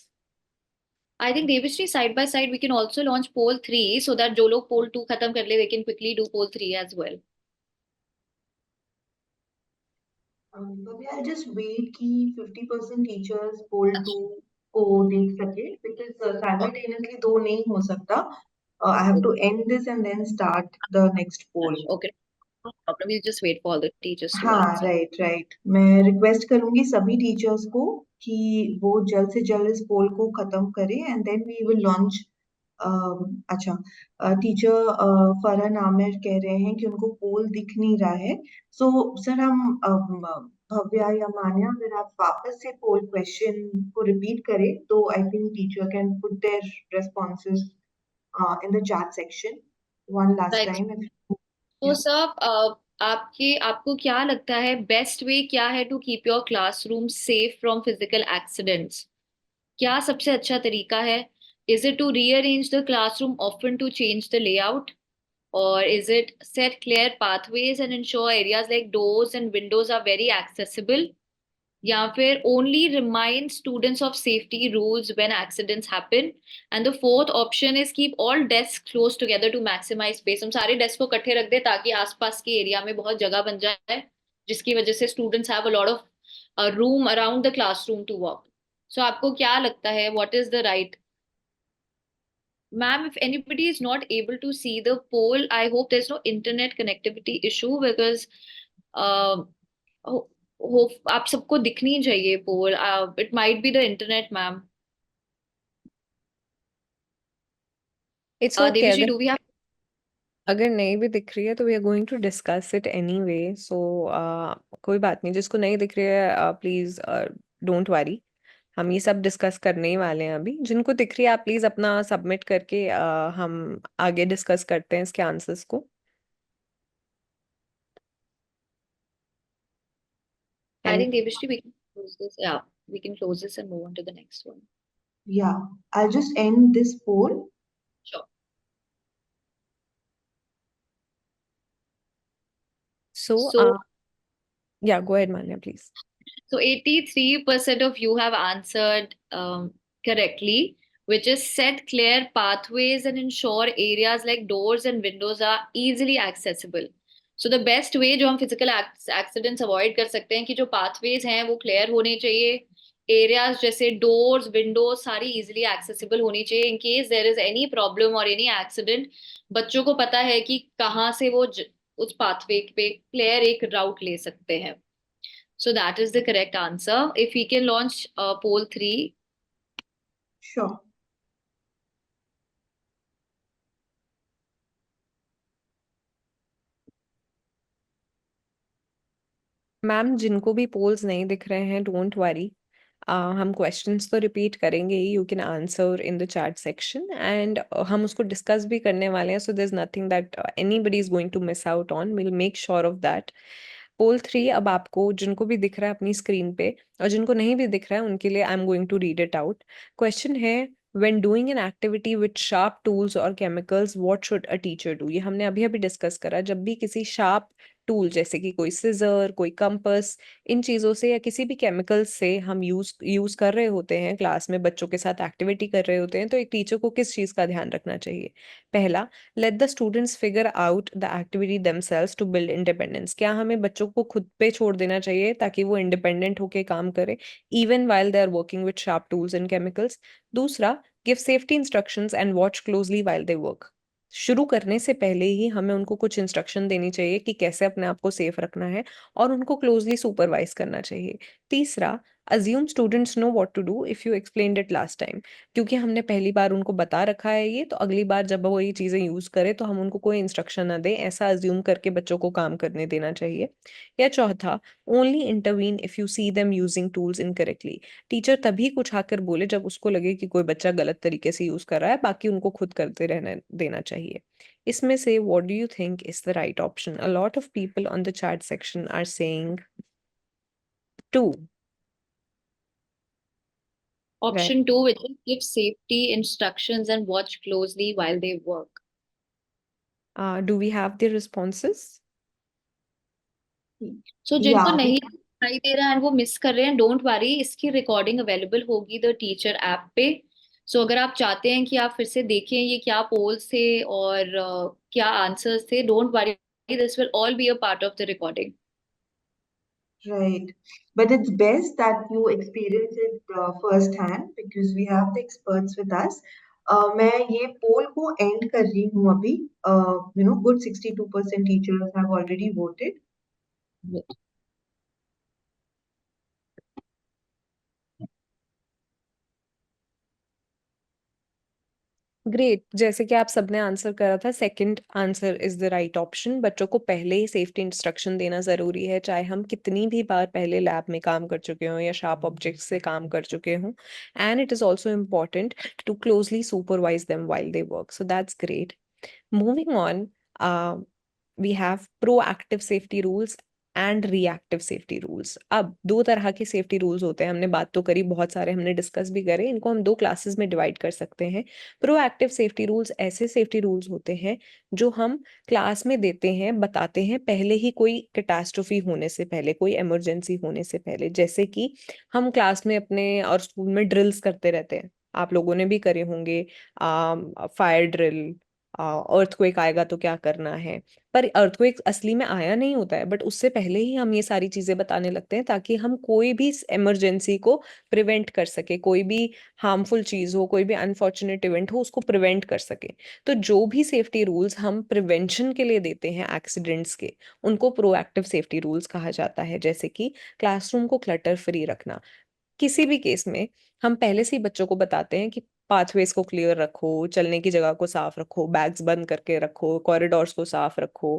I think Devashri, side by side, we can also launch poll 3 so that जो लोग poll 2 खत्म कर ले, they can quickly do poll 3 as well. But I'll just wait कि 50% teachers पोल 2 को देख सके because simultaneously दो नहीं हो सकता. I have to end this and then start the next poll. Okay, no problem. We'll just wait for all the teachers to हाँ, answer. Right. मैं रिक्वेस्ट करूंगी सभी टीचर्स को कि वो जल्द से जल्द इस पोल को खत्म करें and then we will launch. अच्छा, टीचर फरहान आमिर कह रहे हैं कि उनको पोल दिख नहीं रहा है. सो सर हम भव्या या मान्या, अगर आप वापस से पोल क्वेश्चन को रिपीट करें तो I think teacher can put their responses in the chat section one last Right. Time. तो सब आपको क्या लगता है बेस्ट वे क्या है to keep your classroom safe from physical accidents? क्या सबसे अच्छा तरीका है? Is it to rearrange the classroom often to change the layout, or is it set clear pathways and ensure areas like doors and windows are very accessible, या फिर only remind students of safety rules when accidents happen? And the fourth option is keep all desks close together to maximize space. हम सारे desk को इकट्ठे रख दे ताकि आसपास के एरिया में बहुत जगह बन जाए, जिसकी वजह से students have a lot of room around the classroom to work. So आपको क्या लगता है, what is the right? Ma'am, if anybody is not able to see the poll, I hope there's no internet connectivity issue because uh, आप सबको दिखनी चाहिए पोल. It might be the internet, ma'am. It's okay. Devashri, do we have? अगर नहीं भी दिख रही है तो we are going to discuss it anyway. So कोई बात नहीं, जिसको नहीं दिख रही है प्लीज डोंट वरी. हम ये सब डिस्कस करने ही वाले हैं अभी. जिनको दिख रही है आप प्लीज अपना सबमिट करके हम आगे डिस्कस करते हैं इसके आंसर्स को. I and think Devashri, we can close this. Yeah, we can close this and move on to the next one. Yeah, I'll just end this poll. Sure. so So, yeah, go ahead, Manya, please. So 83% of you have answered correctly, which is set clear pathways and ensure areas like doors and windows are easily accessible. So the best way जो हम physical accidents avoid कर सकते हैं कि जो pathways हैं वो clear होने चाहिए, areas जैसे doors, windows सारी easily accessible होनी चाहिए. In case there is any problem or any accident, बच्चों को पता है कि कहाँ से वो उस pathway पे clear एक route ले सकते हैं. So that is the correct answer. If we can launch poll 3. Sure. Ma'am, जिनको भी पोल्स नहीं दिख रहे हैं डोंट वरी. हम क्वेश्चंस तो रिपीट करेंगे ही. You can answer in the chat section and हम उसको डिस्कस भी करने वाले हैं. So there is nothing that anybody is going to miss out on. Will make sure of that. Poll 3 अब आपको जिनको भी दिख रहा है अपनी स्क्रीन पे और जिनको नहीं भी दिख रहा है उनके लिए I am going to read it out. Question है, when doing an activity with sharp tools or chemicals, what should a teacher do? ये हमने अभी अभी डिस्कस करा. जब भी किसी शार्प टूल जैसे कि कोई सिजर, कोई कंपस, इन चीजों से या किसी भी केमिकल्स से हम यूज कर रहे होते हैं, क्लास में बच्चों के साथ एक्टिविटी कर रहे होते हैं, तो एक टीचर को किस चीज का ध्यान रखना चाहिए? पहला, let the students figure out the activity themselves to build independence. क्या हमें बच्चों को खुद पे छोड़ देना चाहिए ताकि वो इंडिपेंडेंट होके काम करे even while they are working with sharp tools and chemicals? दूसरा, give safety instructions and watch closely while they work. शुरू करने से पहले ही हमें उनको कुछ इंस्ट्रक्शन देनी चाहिए कि कैसे अपने आप को सेफ रखना है और उनको क्लोजली सुपरवाइज करना चाहिए. तीसरा, assume students know what to do if you explained it last time. क्योंकि हमने पहली बार उनको बता रखा है ये, तो अगली बार जब वो ये चीजें यूज करे तो हम उनको कोई इंस्ट्रक्शन ना दें, ऐसा अज्यूम करके बच्चों को काम करने देना चाहिए. या चौथा, only intervene if you see them using tools incorrectly. Teacher तभी कुछ आकर बोले जब उसको लगे कि कोई बच्चा गलत तरीके से यूज कर रहा है, बाकी उनको खुद करते रहने देना चाहिए. इसमें से what do you think is the right option? A lot of people on the chat section are saying 2. Right. Option 2, which is give safety instructions and watch closely while they work. Do we have the responses? So Yeah, जिनको नहीं दिखाई दे रहा है and वो miss कर रहे हैं, don't worry, इसकी रिकॉर्डिंग अवेलेबल होगी द टीचर ऐप पे। सो अगर आप चाहते हैं कि आप फिर से देखें ये क्या पोल्स थे और क्या आंसर्स थे, don't worry, this will all be a part of the recording. Right. But it's best that you experience it firsthand because we have the experts with us. मैं ये पोल को एंड कर रही हूँ अभी. Good 62% teachers have already voted. Great, जैसे कि आप सबने आंसर करा था, second answer is the right option. बच्चों को पहले ही सेफ्टी इंस्ट्रक्शन देना जरूरी है, चाहे हम कितनी भी बार पहले लैब में काम कर चुके हों या शार्प ऑब्जेक्ट्स से काम कर चुके हों। And it is also important to closely supervise them while they work, so that's great. Moving on, we have proactive safety rules and reactive safety rules. अब दो तरह के सेफ्टी रूल्स होते हैं, हमने बात तो करी, बहुत सारे हमने डिस्कस भी करे, इनको हम दो क्लासेस में डिवाइड कर सकते हैं। प्रोएक्टिव सेफ्टी रूल्स ऐसे सेफ्टी रूल्स होते हैं जो हम क्लास में देते हैं, बताते हैं पहले ही, कोई कैटास्ट्रोफी होने से पहले, कोई इमरजेंसी होने से पहले। जैसे कि हम क्लास में अपने और स्कूल में ड्रिल्स करते रहते हैं, आप लोगों ने भी करे होंगे, फायर ड्रिल, अर्थक्वेक आएगा तो क्या करना है। पर अर्थक्वेक असली में आया नहीं होता है, बट उससे पहले ही हम ये सारी चीजें बताने लगते हैं ताकि हम कोई भी इमरजेंसी को प्रिवेंट कर सके, कोई भी हार्मफुल चीज हो, कोई भी अनफॉर्चुनेट इवेंट हो, उसको प्रिवेंट कर सके। तो जो भी सेफ्टी रूल्स हम प्रिवेंशन के लिए देते हैं एक्सीडेंट्स के, उनको प्रोएक्टिव सेफ्टी रूल्स कहा जाता है। जैसे कि क्लासरूम को क्लटर फ्री रखना, किसी भी केस में हम पहले से ही बच्चों को बताते हैं कि पाथवेज को क्लियर रखो, चलने की जगह को साफ रखो, बैग्स बंद करके रखो, कॉरिडोर्स को साफ रखो।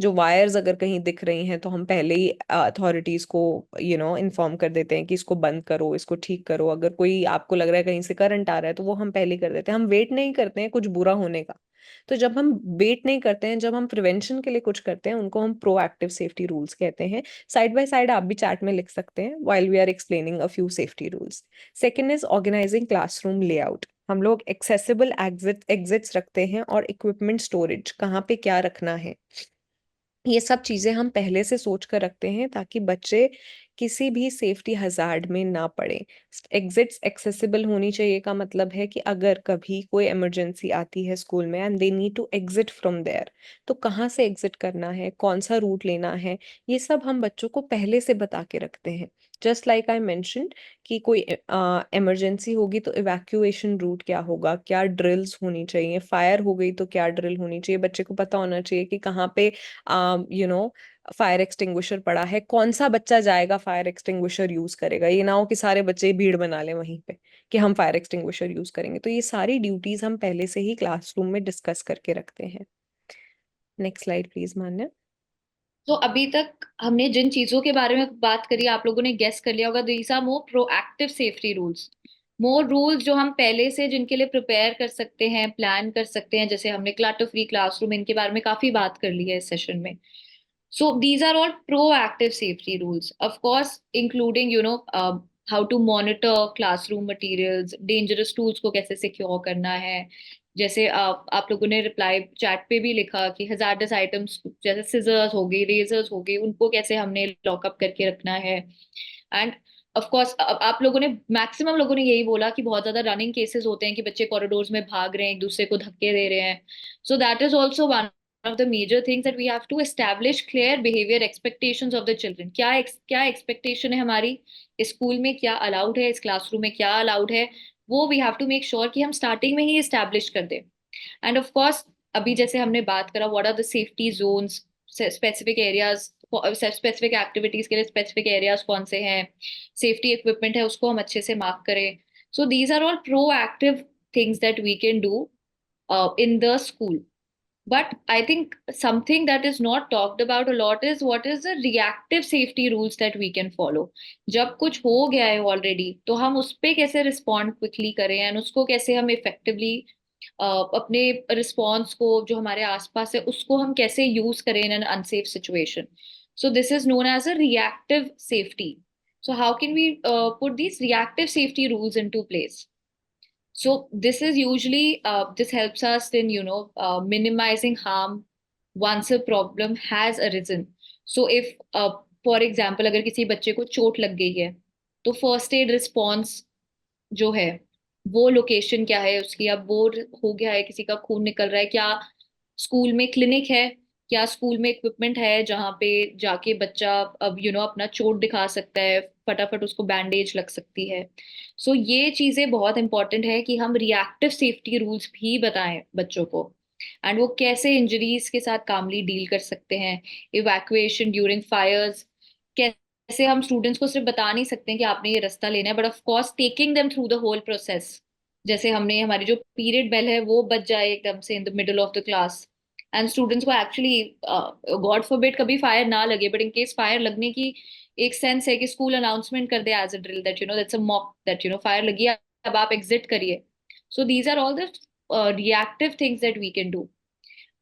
जो वायर्स अगर कहीं दिख रही हैं तो हम पहले ही अथॉरिटीज को इन्फॉर्म कर देते हैं कि इसको बंद करो, इसको ठीक करो। अगर कोई आपको लग रहा है कहीं से करंट आ रहा है तो वो हम पहले ही कर देते हैं, हम वेट नहीं करते हैं कुछ बुरा होने का। तो जब हम वेट नहीं करते हैं, जब हम प्रिवेंशन के लिए कुछ करते हैं, उनको हम प्रोएक्टिव सेफ्टी रूल्स कहते हैं। साइड बाय साइड आप भी चैट में लिख सकते हैं while we are explaining a few safety rules. Second is organising classroom layout. हम लोग एक्सेसिबल एग्जिट्स रखते हैं और इक्विपमेंट स्टोरेज, कहाँ पे क्या रखना है, ये सब चीजें हम पहले से सोच कर रखते हैं ताकि बच्चे किसी भी सेफ्टी हजार्ड में ना पड़े। एग्जिट्स एक्सेसिबल होनी चाहिए का मतलब है कि अगर कभी कोई इमरजेंसी आती है स्कूल में and they need to exit from there, तो कहाँ से एग्जिट करना है, कौन सा रूट लेना है, ये सब हम बच्चों को पहले से बता के रखते हैं। जस्ट लाइक आई मेंशन कि कोई इमरजेंसी होगी तो इवैक्यूएशन रूट क्या होगा, क्या ड्रिल्स होनी चाहिए, फायर हो गई तो क्या ड्रिल होनी चाहिए, बच्चे को पता होना चाहिए कि कहाँ पे फायर एक्सटिंग्विशर पड़ा है, कौन सा बच्चा जाएगा फायर एक्सटिंग्विशर यूज करेगा। ये ना हो कि सारे बच्चे भीड़ बना लें वहीं पे कि हम फायर एक्सटिंग्विशर यूज करेंगे। तो ये सारी ड्यूटीज हम पहले से ही क्लासरूम में डिस्कस करके रखते हैं। नेक्स्ट स्लाइड प्लीज मान्या। तो अभी तक हमने जिन चीजों के बारे में बात करी, आप लोगों ने गेस कर लिया होगा, these are more proactive safety rules, more rules जो हम पहले से जिनके लिए प्रिपेयर कर सकते हैं, प्लान कर सकते हैं। जैसे हमने क्लटर फ्री क्लासरूम, इनके बारे में काफी बात कर ली है इस सेशन में। So these are all proactive safety rules, of course, including, how to monitor classroom materials, dangerous tools को कैसे secure करना है। जैसे आप लोगों ने रिप्लाई चैट पे भी लिखा कि hazardous items जैसे scissors हो गई, razors हो गई, उनको कैसे हमने लॉकअप करके रखना है। एंड ऑफ कोर्स आप लोगों ने, मैक्सिमम लोगों ने यही बोला कि बहुत ज्यादा रनिंग केसेस होते हैं कि बच्चे कॉरिडोर्स में भाग रहे हैं, एक दूसरे को धक्के दे रहे हैं। So that is also one of the major things, that we have to establish clear behavior expectations of the children। क्या expectation है हमारी, इस स्कूल में क्या अलाउड है, इस क्लासरूम में क्या अलाउड है, वो we have to make sure कि हम स्टार्टिंग में ही establish कर दें। एंड ऑफ कोर्स अभी जैसे हमने बात करा, what are the safety zones, specific areas, specific activities के लिए स्पेसिफिक एरियाज कौन से हैं, सेफ्टी इक्विपमेंट है उसको हम अच्छे से मार्क करें। So these are all proactive things that we can do in the school। But I think something that is not talked about a lot is what is the reactive safety rules that we can follow। जब कुछ हो गया है already, तो हम उस पे कैसे रिस्पॉन्ड क्विकली करें, एंड उसको कैसे हम इफेक्टिवली अपने रिस्पॉन्स को, जो हमारे आसपास है, उसको हम कैसे यूज करें in an unsafe situation. So this is known as a reactive safety. So how can we put these reactive safety rules into place? So this is usually this helps us in minimizing harm once a problem has arisen. So if for example अगर किसी बच्चे को चोट लग गई है तो first aid response जो है वो लोकेशन क्या है उसकी, अब बोर हो गया है, किसी का खून निकल रहा है, क्या स्कूल में क्लिनिक है, क्या स्कूल में इक्विपमेंट है जहाँ पे जाके बच्चा अब अपना चोट दिखा सकता है, फटाफट उसको बैंडेज लग सकती है। सो ये चीजें बहुत इंपॉर्टेंट है कि हम रिएक्टिव सेफ्टी रूल्स भी बताएं बच्चों को, एंड वो कैसे इंजरीज के साथ कामली डील कर सकते हैं, इवैक्यूएशन ड्यूरिंग फायर्स, कैसे हम स्टूडेंट्स को सिर्फ बता नहीं सकते हैं कि आपने ये रास्ता लेना है, but of course taking them through the whole process. जैसे हमने हमारी जो पीरियड बेल है वो बज जाए एकदम से in the middle of the class, and students को एक्चुअली गॉड फॉरबिड कभी फायर ना लगे, बट इन केस फायर लगने की एक सेंस है कि स्कूल अनाउंसमेंट कर दे as a drill that that's a mock that fire लगी है, अब आप एग्जिट करिए। So these are all the reactive things that we can do,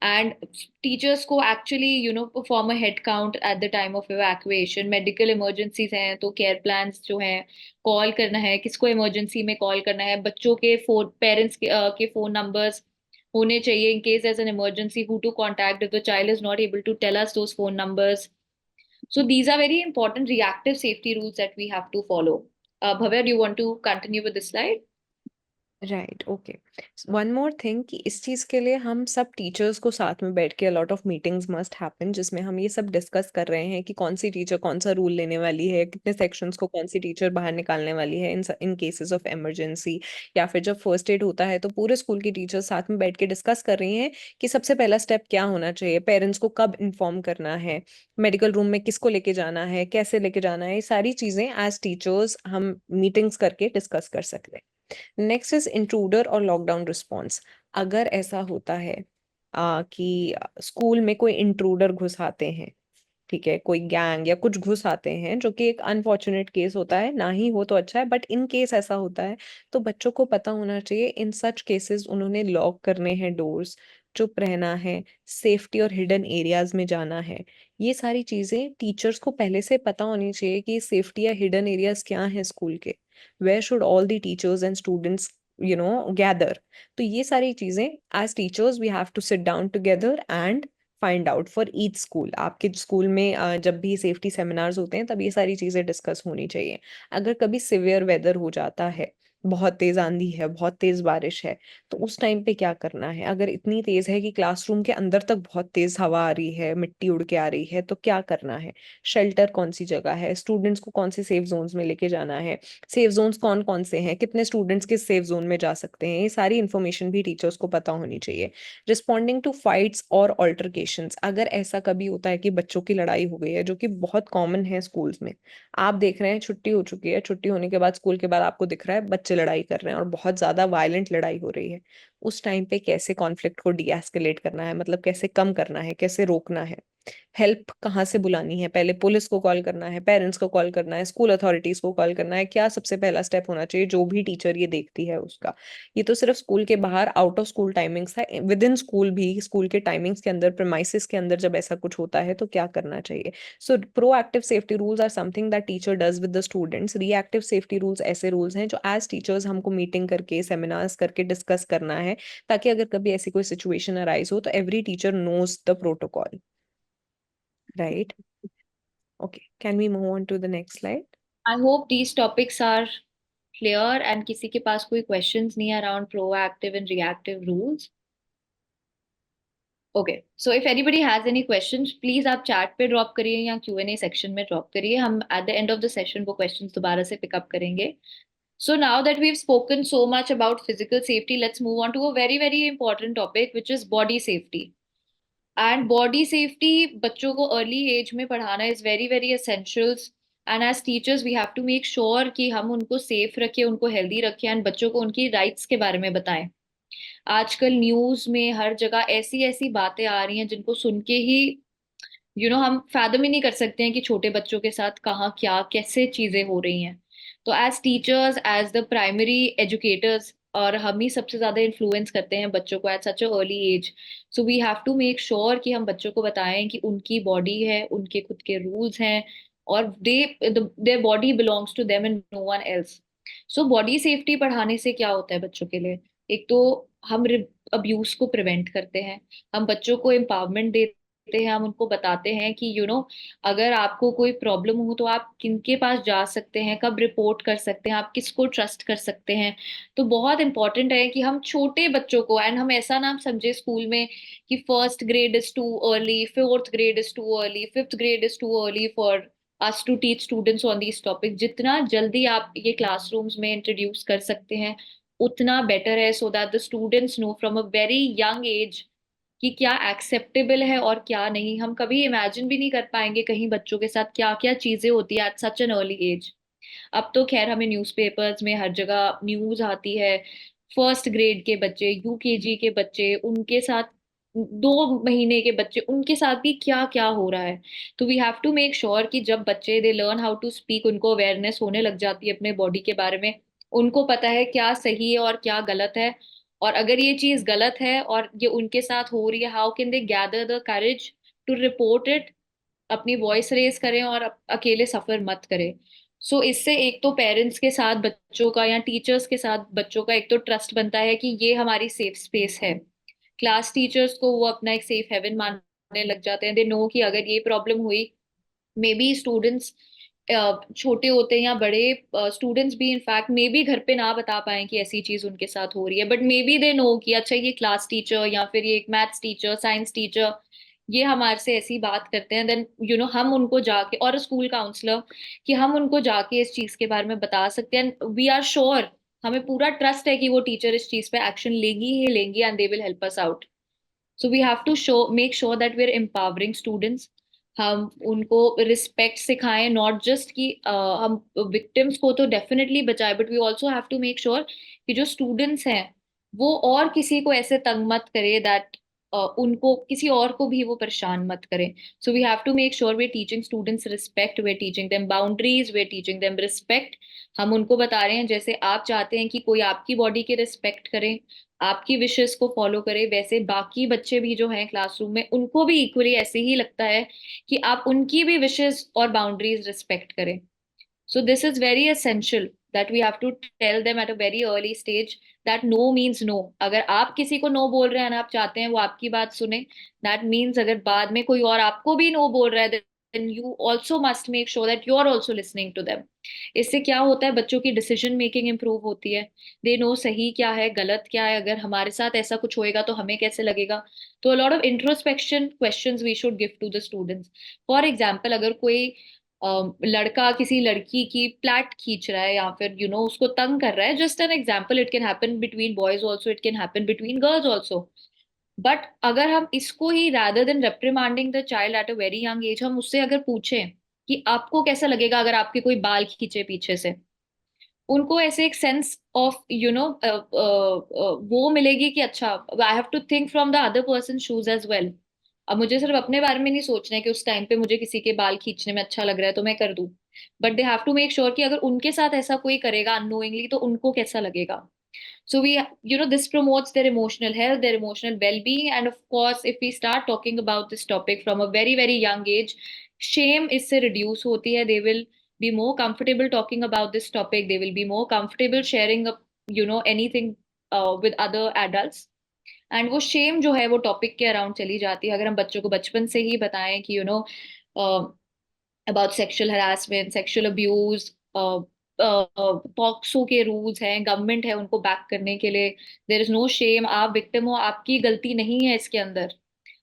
and teachers को actually perform a head count at the time of evacuation। medical emergencies हैं तो care plans जो हैं, कॉल करना है किसको इमरजेंसी में कॉल करना है, बच्चों के फोन, पेरेंट्स के फोन नंबर्स होने चाहिए in case there's an emergency, who to contact if the child is not able to tell us those phone numbers। So these are very important reactive safety rules that we have to follow। Bhavya, do you want to continue with this slide? Right, okay. One more thing कि इस चीज़ के लिए हम सब teachers को साथ में बैठ के अ lot of meetings must happen, जिसमें हम ये सब डिस्कस कर रहे हैं कि कौन सी टीचर कौन सा रूल लेने वाली है, कितने सेक्शंस को कौन सी टीचर बाहर निकालने वाली है इन केसेस ऑफ इमरजेंसी, या फिर जब फर्स्ट एड होता है तो पूरे स्कूल की टीचर्स साथ में बैठ के डिस्कस कर रही हैं कि सबसे पहला स्टेप क्या होना चाहिए, पेरेंट्स को कब इन्फॉर्म करना है, मेडिकल रूम में किसको लेके जाना है, कैसे लेके जाना है, ये सारी चीज़ें एज टीचर्स हम मीटिंग्स करके डिस्कस कर सकते हैं। नेक्स्ट इज इंट्रूडर और लॉकडाउन रिस्पॉन्स। अगर ऐसा होता है कि स्कूल में कोई इंट्रूडर घुस आते हैं, ठीक है, कोई गैंग या कुछ घुस आते हैं, जो कि एक अनफॉर्चुनेट केस होता है, ना ही हो तो अच्छा है, बट इन केस ऐसा होता है तो बच्चों को पता होना चाहिए इन सच केसेस उन्होंने लॉक करने हैं डोर्स, चुप रहना है, सेफ्टी और हिडन एरियाज में जाना है। ये सारी चीजें टीचर्स को पहले से पता होनी चाहिए कि सेफ्टी या हिडन एरियाज क्या हैं स्कूल के, where should all the teachers and students gather. तो ये सारी चीजें as teachers we have to sit down together and find out for each school. आपके स्कूल में जब भी सेफ्टी सेमिनार्स होते हैं तब ये सारी चीजें डिस्कस होनी चाहिए। अगर कभी सिवियर वेदर हो जाता है, बहुत तेज आंधी है, बहुत तेज बारिश है, तो उस टाइम पे क्या करना है? अगर इतनी तेज है कि क्लासरूम के अंदर तक बहुत तेज हवा आ रही है, मिट्टी उड़ के आ रही है, तो क्या करना है? शेल्टर कौन सी जगह है, स्टूडेंट्स को कौन से सेफ जोन्स में लेके जाना है, सेफ जोन्स कौन कौन से हैं, कितने स्टूडेंट्स किस सेफ जोन में जा सकते हैं, ये सारी इन्फॉर्मेशन भी टीचर्स को पता होनी चाहिए। रिस्पॉन्डिंग टू फाइट्स और ऑल्टरकेशंस। अगर ऐसा कभी होता है कि बच्चों की लड़ाई हो गई है, जो कि बहुत कॉमन है स्कूल्स में, आप देख रहे हैं छुट्टी हो चुकी है, छुट्टी होने के बाद स्कूल के बाद आपको दिख रहा है बच्चे लड़ाई कर रहे हैं और बहुत ज्यादा वायलेंट लड़ाई हो रही है, उस टाइम पे कैसे कॉन्फ्लिक्ट को डी एस्केलेट करना है, मतलब कैसे कम करना है, कैसे रोकना है, हेल्प कहाँ से बुलानी है, पहले पुलिस को कॉल करना है, पेरेंट्स को कॉल करना है, स्कूल अथॉरिटीज को कॉल करना है, क्या सबसे पहला स्टेप होना चाहिए जो भी टीचर ये देखती है उसका। ये तो सिर्फ स्कूल के बाहर आउट ऑफ स्कूल टाइमिंग्स है, विद इन स्कूल भी स्कूल के टाइमिंग्स के अंदर प्रेमाइसिस के अंदर जब ऐसा कुछ होता है तो क्या करना चाहिए। So proactive safety rules are something that teacher does with the students. Reactive safety rules ऐसे रूल्स हैं जो एज टीचर्स हमको मीटिंग करके सेमिनार्स करके डिस्कस करना है, ताकि अगर कभी ऐसी कोई सिचुएशन अराइज हो तो every teacher knows the protocol, right? Okay, can we move on to the next slide? I hope these topics are clear and किसी के पास कोई questions नहीं है around proactive and reactive rules. Okay, so if anybody has any questions, please आप chat पे drop करिए या Q&A section में drop करिए, हम at the end of the session वो questions दोबारा से pick up करेंगे। So now that we've spoken so much about physical safety, let's move on to a very very important topic, which is body safety. And body safety बच्चों को early age में पढ़ाना is very very essentials, and as teachers we have to make sure कि हम उनको safe रखें, उनको healthy रखें, and बच्चों को उनकी rights के बारे में बताएं। आजकल न्यूज में हर जगह ऐसी ऐसी बातें आ रही हैं जिनको सुन के ही हम फैदम ही नहीं कर सकते हैं कि छोटे बच्चों के साथ कहाँ क्या कैसे चीजें हो रही हैं। तो as teachers, as the primary educators, और हम ही सबसे ज्यादा इन्फ्लुएंस करते हैं बच्चों को at such a early age. So we have to make sure कि हम बच्चों को बताएं कि उनकी बॉडी है, उनके खुद के रूल्स हैं, और their body belongs to them and no one else. So body safety पढ़ाने से क्या होता है बच्चों के लिए? एक तो हम अब्यूज को प्रिवेंट करते हैं, हम बच्चों को एम्पावरमेंट देते हैं, हम उनको बताते हैं कि अगर आपको कोई प्रॉब्लम हो तो आप किनके पास जा सकते हैं, कब रिपोर्ट कर सकते हैं, आप किसको ट्रस्ट कर सकते हैं। तो बहुत इंपॉर्टेंट है कि हम छोटे बच्चों को, एंड हम ऐसा ना समझे स्कूल में कि first grade is too early, fourth grade is too early, fifth grade is too early for us to teach students on these topics। जितना जल्दी आप ये क्लासरूम्स में इंट्रोड्यूस कर सकते हैं उतना बेटर है, so that the students know from a very young as कि क्या एक्सेप्टेबल है और क्या नहीं। हम कभी इमेजिन भी नहीं कर पाएंगे कहीं बच्चों के साथ क्या क्या चीजें होती है at such an early age. अब तो खैर हमें न्यूज़पेपर्स में हर जगह न्यूज आती है, फर्स्ट ग्रेड के बच्चे, यूकेजी के बच्चे, उनके साथ 2 महीने के बच्चे, उनके साथ भी क्या क्या हो रहा है। तो we have to make sure कि जब बच्चे they learn how to speak, उनको अवेयरनेस होने लग जाती है अपने बॉडी के बारे में, उनको पता है क्या सही है और क्या गलत है। और अगर ये चीज गलत है और ये उनके साथ हो रही है, how can they gather the courage to report it, अपनी वॉइस रेज करें और अकेले सफर मत करें। सो इससे एक तो पेरेंट्स के साथ बच्चों का या टीचर्स के साथ बच्चों का एक तो ट्रस्ट बनता है कि ये हमारी सेफ स्पेस है। क्लास टीचर्स को वो अपना एक सेफ हेवन मानने लग जाते हैं। दे नो कि अगर ये प्रॉब्लम हुई, मे बी स्टूडेंट्स छोटे होते हैं या बड़े स्टूडेंट्स भी इनफैक्ट मे बी घर पे ना बता पाए कि ऐसी चीज उनके साथ हो रही है, but maybe they know कि अच्छा ये क्लास टीचर या फिर ये एक मैथ्स टीचर, साइंस टीचर, ये हमारे से ऐसी बात करते हैं। देन हम उनको जाके, और स्कूल काउंसलर, कि हम उनको जाके इस चीज के बारे में बता सकते हैं। वी आर श्योर, हमें पूरा ट्रस्ट है कि वो टीचर इस चीज पे एक्शन लेगी ही लेंगी and they will help us out. So we have to make sure that we are empowering students. हम उनको रिस्पेक्ट सिखाएं, नॉट जस्ट कि हम विक्टिम्स को तो डेफिनेटली बचाए, but we also have to make sure कि जो स्टूडेंट्स हैं वो और किसी को ऐसे तंग मत करे दैट उनको, किसी और को भी वो परेशान मत करें। So we have to make sure we are teaching students respect, we are teaching them boundaries, we are teaching them respect. हम उनको बता रहे हैं जैसे आप चाहते हैं कि कोई आपकी बॉडी के रिस्पेक्ट करे, आपकी विशेस को फॉलो करे, वैसे बाकी बच्चे भी जो हैं क्लासरूम में उनको भी इक्वली ऐसे ही लगता है कि आप उनकी भी विशेस और बाउंड्रीज रिस्पेक्ट करें। So this is very essential that we have to tell them at a very early stage that no means no. अगर आप किसी को नो बोल रहे हैं ना, आप चाहते हैं वो आपकी बात सुने, दैट मीन्स अगर बाद में कोई और आपको भी नो बोल रहा है, then you also must make sure that you are also listening to them। इससे क्या होता है, बच्चों की डिसीजन मेकिंग इंप्रूव होती है। दे नो सही क्या है गलत क्या है, अगर हमारे साथ ऐसा कुछ होएगा तो हमें कैसे लगेगा। तो lot of introspection questions we should give to the students. For example, अगर कोई लड़का किसी लड़की की प्लैट खींच रहा है या फिर उसको तंग कर रहा है, just an example, it can happen between boys also, it can happen between girls also. But अगर हम इसको ही rather than reprimanding the child at a very young age, हम उससे अगर पूछें कि आपको कैसा लगेगा अगर आपके कोई बाल खींचे पीछे से, उनको ऐसे एक सेंस ऑफ वो मिलेगी कि अच्छा, I have to think from the other person shoes as well. अब मुझे सिर्फ अपने बारे में नहीं सोचना है कि उस टाइम पे मुझे किसी के बाल खींचने में अच्छा लग रहा है तो मैं कर दूं, but they have to make sure कि अगर उनके साथ ऐसा कोई करेगा अननोइंगली तो उनको कैसा लगेगा। So this promotes their emotional health, their emotional well-being, and of course, if we start talking about this topic from a very, very young age, shame इससे reduce होती है। They will be more comfortable talking about this topic. They will be more comfortable sharing anything with other adults. And वो Shem जो है वो topic के around चली जाती है। अगर हम बच्चों को बचपन से ही बताएं कि about sexual harassment, sexual abuse, POCSO के रूल्स हैं, गवर्नमेंट है उनको बैक करने के लिए, देयर इज नो शेम, आप विक्टिम हो, आपकी गलती नहीं है इसके अंदर।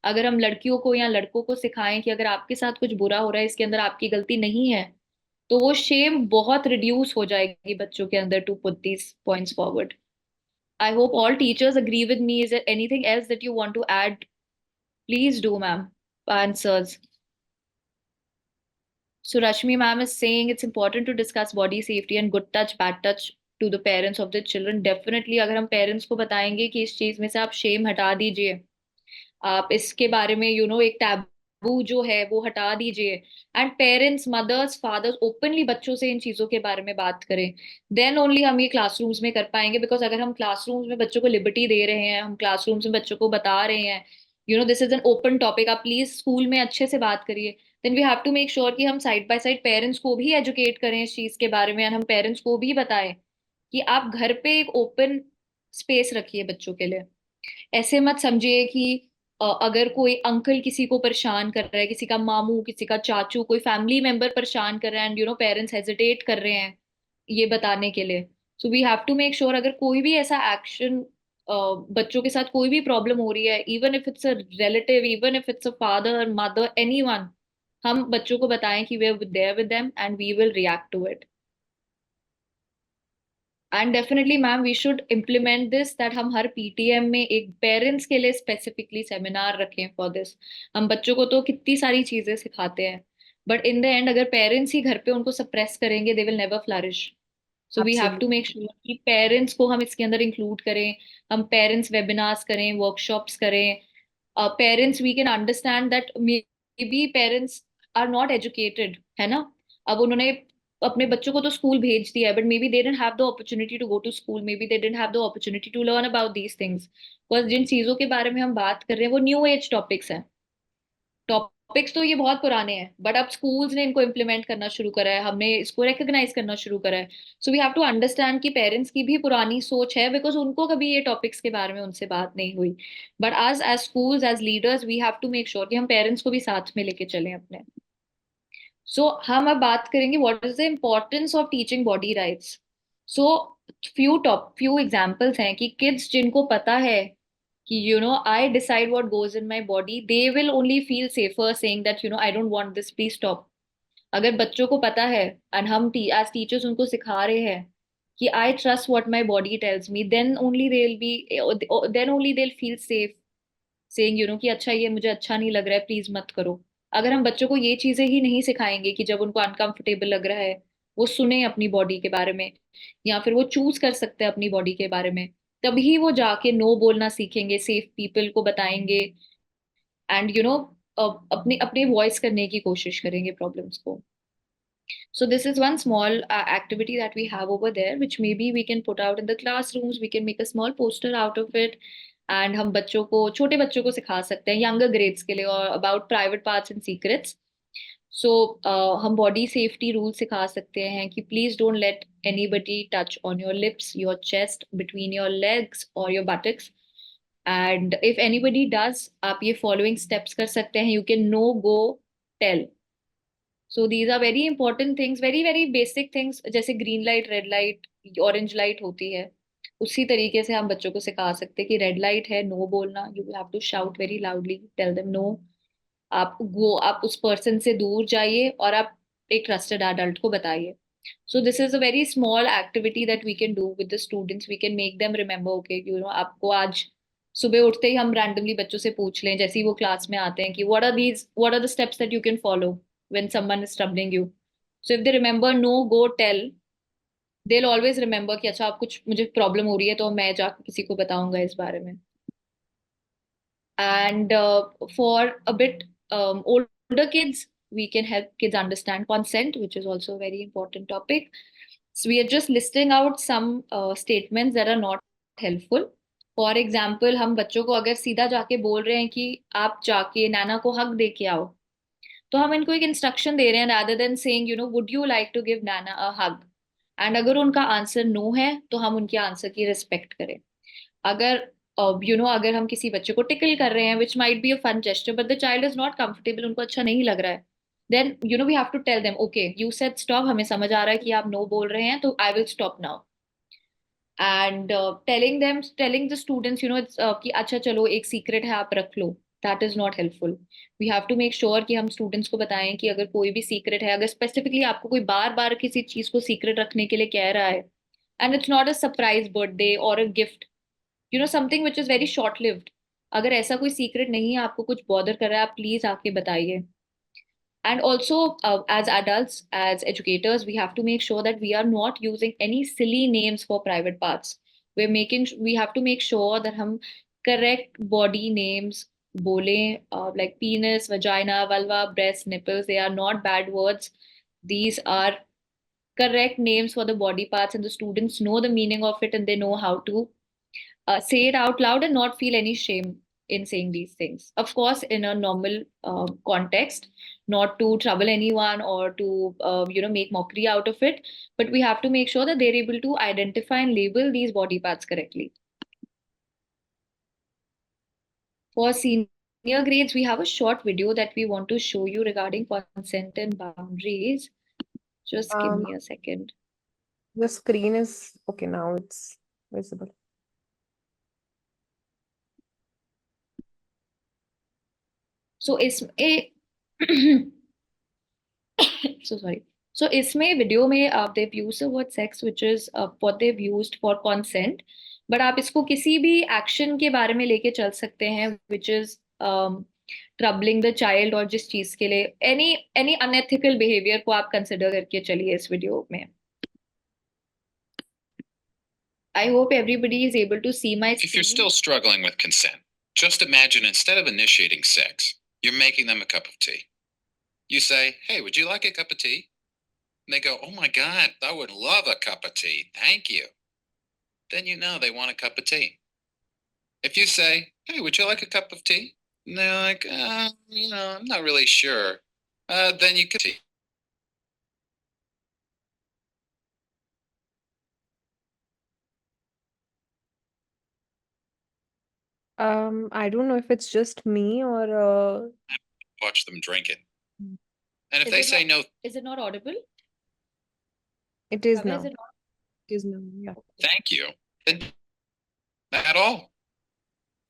अगर हम लड़कियों को या लड़कों को सिखाएं कि अगर आपके साथ कुछ बुरा हो रहा है इसके अंदर आपकी गलती नहीं है, तो वो शेम बहुत रिड्यूस हो जाएगी बच्चों के अंदर to put these points forward. I hope all teachers agree with me. Is there anything else that you want to add? Please do ma'am and sirs. So Rashmi ma'am is saying it's important to discuss body safety and good touch, bad touch to the parents of the children. Definitely अगर हम parents को बताएंगे कि इस चीज में से आप शेम हटा दीजिए, आप इसके बारे में एक टैबू जो है वो हटा दीजिए, and parents, mothers, fathers openly बच्चों से इन चीजों के बारे में बात करें, देन ओनली हम ये क्लासरूम्स में कर पाएंगे। बिकॉज अगर हम क्लासरूम्स में बच्चों को लिबर्टी दे रहे हैं, हम क्लासरूम्स में बच्चों को बता रहे हैं this is an open topic, आप प्लीज स्कूल में अच्छे से बात करिए, then we have to make sure कि हम साइड बाय साइड पेरेंट्स को भी एजुकेट करें इस चीज के बारे में, एंड हम पेरेंट्स को भी बताएं कि आप घर पे एक ओपन स्पेस रखिए बच्चों के लिए। ऐसे मत समझिए कि अगर कोई अंकल किसी को परेशान कर रहा है, किसी का मामू, किसी का चाचू, कोई फैमिली मेंबर परेशान कर रहा है, एंड पेरेंट्स हेजिटेट कर रहे हैं ये बताने के लिए, so we have to make sure, अगर कोई भी ऐसा एक्शन, बच्चों के साथ कोई भी प्रॉब्लम हो रही है, even if it's a relative, even if it's a father, mother, anyone, हम बच्चों को बताएं कि we are there with them and we will react to it. And definitely ma'am we should implement this, that हम हर PTM में एक parents के लिए स्पेसिफिकली सेमिनार रखें फॉर दिस। हम बच्चों को तो कितनी सारी चीजें सिखाते हैं, बट इन द एंड अगर पेरेंट्स ही घर पे उनको सप्रेस करेंगे, they will never flourish. So we have to Absolutely. Make sure कि पेरेंट्स को हम इसके अंदर इंक्लूड करें, हम पेरेंट्स वेबिनार्स करें, वर्कशॉप्स करें। Parents, we can understand that maybe parents are not educated, है ना। अब उन्होंने अपने बच्चों को तो स्कूल भेज दिया है, but maybe they didn't have the opportunity to go to school, maybe they didn't have the opportunity to learn about these things, because जिन चीजों के बारे में हम बात कर रहे हैं वो न्यू एज टॉपिक्स हैं। टॉपिक्स तो ये बहुत पुराने हैं, बट अब स्कूल्स ने इनको इम्प्लीमेंट करना शुरू करा है, हमने इसको रिकॉग्नाइज करना शुरू करा है। So we have to understand कि पेरेंट्स की भी पुरानी सोच है, बिकॉज उनको कभी ये टॉपिक्स के बारे में उनसे बात नहीं हुई। But as schools, as leaders, we have to make sure कि हम पेरेंट्स को भी साथ में लेके चलें अपने। सो हम अब बात करेंगे what is the importance of teaching body rights. So few examples हैं कि किड्स जिनको पता है कि I decide what goes in my body, they will only feel safer saying that I don't want this, please stop. अगर बच्चों को पता है एंड हम एज टीचर्स उनको सिखा रहे हैं कि I trust what my body tells me, then only they will feel safe saying कि अच्छा ये मुझे अच्छा नहीं लग रहा है, प्लीज मत करो। अगर हम बच्चों को ये चीजें ही नहीं सिखाएंगे कि जब उनको अनकंफर्टेबल लग रहा है वो सुने अपनी बॉडी के बारे में, या फिर वो चूज कर सकते हैं अपनी बॉडी के बारे में, तभी वो जाके नो बोलना सीखेंगे, सेफ पीपल को बताएंगे, एंड अपने अपने वॉइस करने की कोशिश करेंगे प्रॉब्लम्स को। So this is one small activity that we have over there, which maybe we can put out in the classrooms. We can make a small poster out of it, and हम बच्चों को, छोटे बच्चों को सिखा सकते हैं, younger grades के लिए, और about private parts and secrets. So हम body safety rules सिखा सकते हैं कि please don't let anybody touch on your lips, your chest, between your legs or your buttocks. And if anybody does, आप ये following steps कर सकते हैं. You can no go tell. So these are very important things, very very basic things, जैसे green light, red light, orange light होती है, उसी तरीके से हम बच्चों को सिखा सकते हैं कि रेड लाइट है, नो बोलना, you have to shout very loudly, tell them no. आप उस पर्सन से दूर जाइए और आप एक ट्रस्टेड एडल्ट को बताइए। So this is a very small activity that we can do with the students, we can make them remember, okay आपको आज सुबह उठते ही हम रैंडमली बच्चों से पूछ लें, जैसे ही वो क्लास में आते हैं, कि what are the steps that you can follow when someone is troubling you. So if they remember no go tell, they'll always remember कि अच्छा, आप कुछ मुझे प्रॉब्लम हो रही है तो मैं जाकर किसी को बताऊंगा इस बारे में। And for a bit older kids, we can help kids understand consent, which is also a very important topic. So we are just listing out some statements that are not helpful. For example, हम बच्चों को अगर सीधा जाके बोल रहे हैं कि आप जाके नैना को हक दे के आओ, तो हम इनको एक इंस्ट्रक्शन दे रहे हैं, rather than saying would you like to give Nana a hug. And अगर उनका आंसर नो है तो हम उनके आंसर की रिस्पेक्ट करें। अगर अगर हम किसी बच्चे को टिकल कर रहे हैं, which might be a fun gesture, but the child is not comfortable, उनको अच्छा नहीं लग रहा है, then we have to tell them, okay you said stop, हमें समझ आ रहा है कि आप नो बोल रहे हैं, तो I will stop now. And telling the students कि अच्छा चलो एक सीक्रेट है आप रख लो, that is not helpful. We have to make sure कि हम स्टूडेंट्स को बताएं कि अगर कोई भी सीक्रेट है, अगर स्पेसिफिकली आपको कोई बार बार किसी चीज को सीक्रेट रखने के लिए कह रहा है, and it's not a surprise birthday और a gift, something which is very short lived, अगर ऐसा कोई सीक्रेट नहीं है, आपको कुछ बॉदर कर रहा है, आप प्लीज आके बताइए। And also, as adults, as educators, we have to make sure that we are not using any silly names for private parts. We have to make sure that hum correct body names bole, like penis, vagina, vulva, breast, nipples. They are not bad words. These are correct names for the body parts, and the students know the meaning of it, and they know how to say it out loud and not feel any shame in saying these things. Of course, in a normal context, not to trouble anyone or to make mockery out of it, but we have to make sure that they're able to identify and label these body parts correctly. For senior junior grades, we have a short video that we want to show you regarding consent and boundaries. Just give me a second. The screen is okay now, it's visible. So इसमें so sorry. So इसमें video में they've used the word sex, which is what they've used for consent. But आप इसको किसी भी action के बारे में लेके चल सकते हैं, which is troubling the child, और जिस चीज के लिए any unethical behavior को आप consider करके चलिए इस वीडियो में. I hope everybody is able to see my If you're screen. still struggling with consent, just imagine instead of initiating sex, you're making them a cup of tea. You say, "Hey, would you like a cup of tea?" And they go, "Oh my God, I would love a cup of tea. Thank you." Then you know they want a cup of tea. If you say, "Hey, would you like a cup of tea?" And they're like, I'm not really sure. Then you could tea. I don't know if it's just me or Watch them drink it. Mm. And if Is they it say not- no, Is it not audible? it is Bhavya, now. is it not? It is now, yeah. thank you, then at all.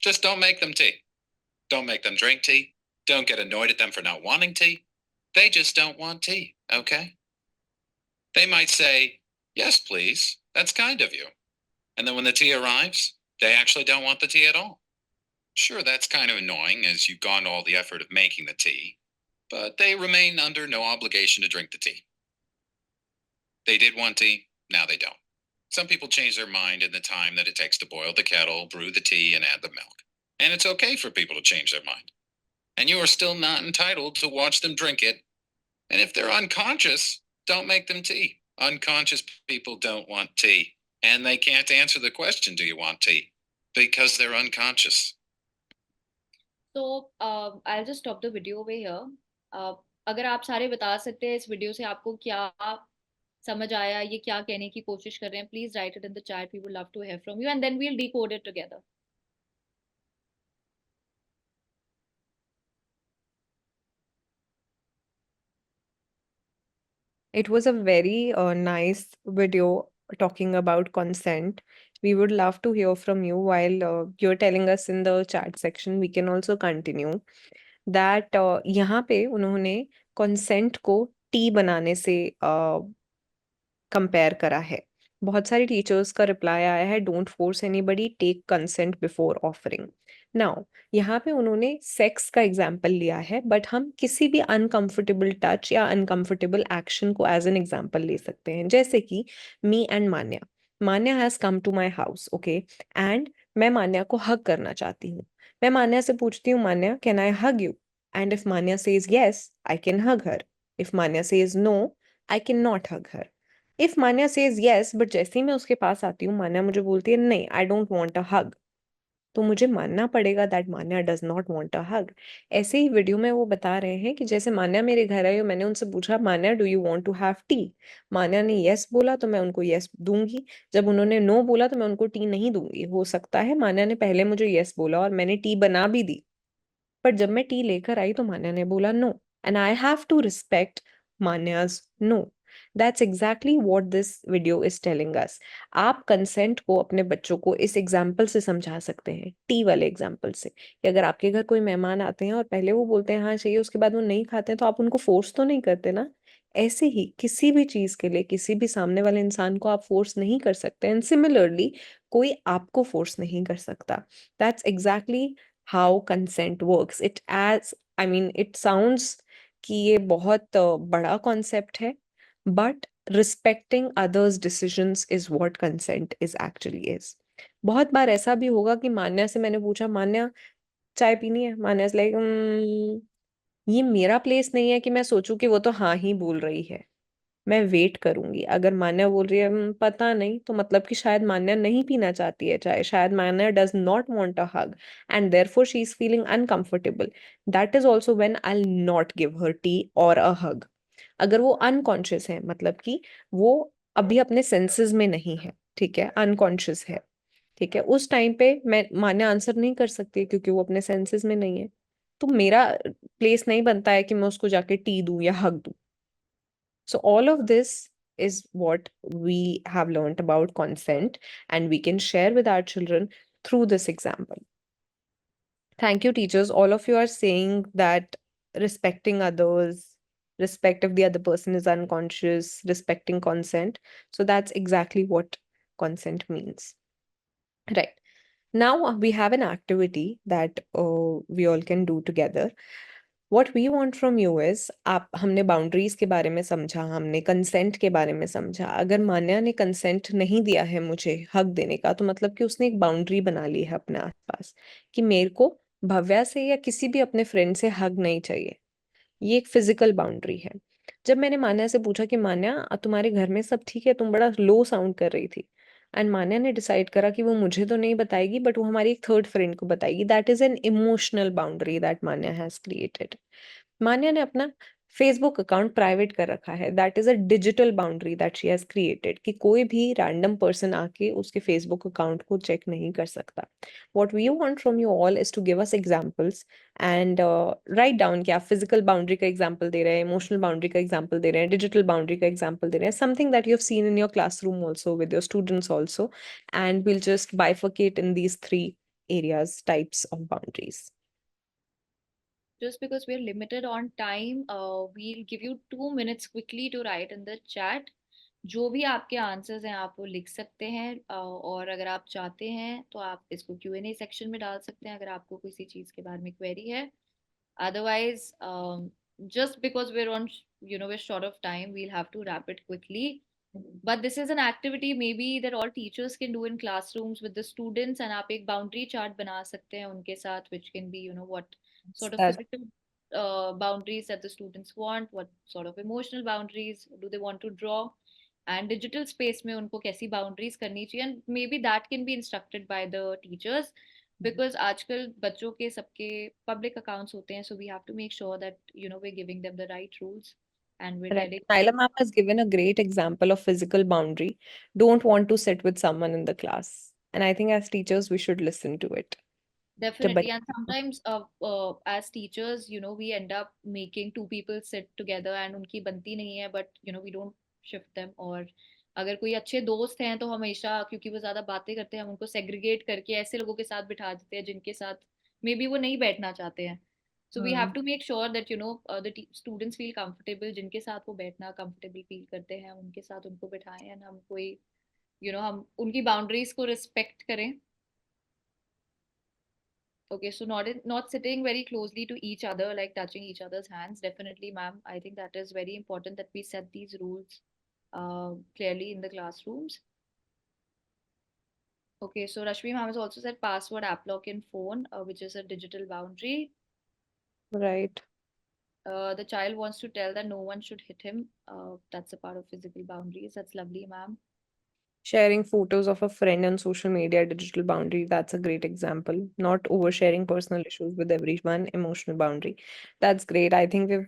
Just don't make them tea. Don't make them drink tea. Don't get annoyed at them for not wanting tea. They just don't want tea, okay? They might say, "Yes, please. That's kind of you." And then when the tea arrives, they actually don't want the tea at all. Sure, that's kind of annoying as you've gone to all the effort of making the tea, but they remain under no obligation to drink the tea. They did want tea, now they don't. Some people change their mind in the time that it takes to boil the kettle, brew the tea, and add the milk. And it's okay for people to change their mind. And you are still not entitled to watch them drink it. And if they're unconscious, don't make them tea. Unconscious people don't want tea. And they can't answer the question, "Do you want tea?" because they're unconscious. So I'll just stop the video over here. अगर आप सारे बता सकते हैं इस video से आपको क्या समझ आया, ये क्या कहने की कोशिश कर रहे हैं, please write it in the chat. We would love to hear from you and then we will decode it together. It was a very nice video talking about consent. We would love to hear from you while you're telling us in the chat section. We can also continue that यहाँ पे उन्होंने consent को T बनाने से compare करा है. बहुत सारी टीचर्स का रिप्लाई आया है, don't force anybody, take consent before offering. Now यहाँ पे उन्होंने सेक्स का एग्जाम्पल लिया है, बट हम किसी भी अनकंफर्टेबल टच या अनकंफर्टेबल एक्शन को एज एन एग्जाम्पल ले सकते हैं. जैसे कि me and Manya. Manya has come to my house, okay, and मैं मान्या को हग करना चाहती हूँ. मैं मान्या से पूछती हूँ, Manya can I hug you? And if Manya says yes, I can hug her. If Manya says no, I can not hug her. If Manya says yes, but जैसे ही मैं उसके पास आती हूँ, मान्या मुझे बोलती है नहीं, आई डोंट वांट अ हग, तो मुझे मानना पड़ेगा that Manya does not want a hug. ऐसे ही वीडियो में वो बता रहे हैं कि जैसे मान्या मेरे घर आई और मैंने उनसे पूछा, Manya do you want to have tea? Manya ने यस बोला तो मैं उनको यस दूंगी. जब उन्होंने नो बोला तो मैं उनको टी नहीं दूंगी. हो सकता है मान्या ने पहले मुझे यस बोला और मैंने टी बना भी दी, पर जब मैं टी लेकर आई तो मान्या ने बोला no, and I have to respect Manya's no. That's exactly what this video is telling us. आप कंसेंट को अपने बच्चों को इस एग्जाम्पल से समझा सकते हैं, टी वाले एग्जाम्पल से, कि अगर आपके घर कोई मेहमान आते हैं और पहले वो बोलते हैं हाँ चाहिए, उसके बाद वो नहीं खाते हैं, तो आप उनको फोर्स तो नहीं करते ना. ऐसे ही किसी भी चीज के लिए किसी भी सामने वाले इंसान को आप फोर्स नहीं कर सकते, एंड सिमिलरली कोई आपको फोर्स नहीं कर सकता. That's exactly how consent works. It sounds कि ये बहुत बड़ा कॉन्सेप्ट है, but respecting others' decisions is what consent is actually is. बहुत बार ऐसा भी होगा कि मान्या से मैंने पूछा, मान्या चाय पीनी है? मान्या इज लाइक, ये मेरा प्लेस नहीं है कि मैं सोचूं कि वो तो हाँ ही बोल रही है, मैं वेट करूंगी. अगर मान्या बोल रही है पता नहीं, तो मतलब कि शायद मान्या नहीं पीना चाहती है चाय, शायद Manya does not want a hug and therefore she is feeling uncomfortable. That is also when I will not give her tea और अ हग. अगर वो अनकॉन्शियस है, मतलब कि वो अभी अपने सेंसेस में नहीं है, ठीक है, अनकॉन्शियस है, ठीक है, उस टाइम पे मैं मान्या आंसर नहीं कर सकती क्योंकि वो अपने सेंसेस में नहीं है. तो मेरा प्लेस नहीं बनता है कि मैं उसको जाके टी दूं या हक दूं. So all of this is what we have learned about consent, and we can share with our children through this example. Thank you, teachers. All of you are saying that respecting others, respect if the other person is unconscious, respecting consent. So that's exactly what consent means. Right. Now we have an activity that we all can do together. What we want from you is, आप हमने boundaries के बारे में समझा, हमने consent के बारे में समझा. अगर मान्या ने कंसेंट नहीं दिया है मुझे हक देने का, तो मतलब कि उसने एक बाउंड्री बना ली है अपने आसपास कि मेरे को भव्या से या किसी भी अपने फ्रेंड से हक नहीं चाहिए. ये एक फिजिकल बाउंड्री है. जब मैंने मान्या से पूछा कि मान्या तुम्हारे घर में सब ठीक है, तुम बड़ा लो साउंड कर रही थी, एंड मान्या ने डिसाइड करा कि वो मुझे तो नहीं बताएगी बट वो हमारी एक थर्ड फ्रेंड को बताएगी. That is an emotional boundary that Manya has created. Manya ने अपना फेसबुक अकाउंट प्राइवेट कर रखा है. That is a digital boundary that she has created कि कोई भी रैंडम पर्सन आके उसके फेसबुक अकाउंट को चेक नहीं कर सकता. What we want from you all is to give us examples and write down कि आप फिजिकल बाउंड्री का एग्जांपल दे रहे हैं, इमोशनल बाउंड्री का एग्जांपल दे रहे हैं, डिजिटल बाउंड्री का एग्जांपल दे रहे हैं, something that you have seen in your classroom also with your students also, and we'll just bifurcate in these three areas, types of boundaries. Just because we're limited on time, we'll give you 2 minutes quickly to write in the chat. जो भी आपके answers हैं आप वो लिख सकते हैं, और अगर आप चाहते हैं तो आप इसको Q&A सेक्शन में डाल सकते हैं अगर आपको किसी चीज़ के बारे में क्वेरी है. Otherwise, just because we're on, we're short of time, we'll have to wrap it quickly. But this is an activity maybe that all teachers can do in classrooms with the students, and आप एक boundary chart बना सकते हैं उनके साथ, which can be, what sort of That physical boundaries that the students want, what sort of emotional boundaries do they want to draw, and digital space में उनको कैसी boundaries करनी चाहिए, and maybe that can be instructed by the teachers. Because आजकल बच्चों के सबके public accounts होते हैं, so we have to make sure that we're giving them the right rules, and we're right. telling. Naila ma'am has given a great example of physical boundary. Don't want to sit with someone in the class. And I think as teachers, we should listen to it. जब Definitely, and बच्चे sometimes as teachers, we end up making two people sit together and उनकी बनती नहीं है, but we don't shift them. और अगर कोई अच्छे दोस्त हैं तो हमेशा, क्योंकि वो ज्यादा बातें करते हैं, हम उनको सेग्रीगेट करके ऐसे लोगों के साथ बिठा देते हैं जिनके साथ मे बी वो नहीं बैठना चाहते हैं. So we have to make sure that the students feel comfortable, जिनके साथ वो बैठना comfortable feel करते हैं, उनके साथ उनको बिठाएं, and हम कोई हम उनकी boundaries को respect करें. Okay, so not sitting very closely to each other, like touching each other's hands. Definitely, ma'am. I think that is very important that we set these rules clearly in the classrooms. Okay, so Rashmi ma'am has also said password app lock in phone, which is a digital boundary. right. The child wants to tell that no one should hit him. That's a part of physical boundaries. That's lovely, ma'am. Sharing photos of a friend on social media, digital boundary, that's a great example. Not oversharing personal issues with everyone, emotional boundary. That's great. I think we've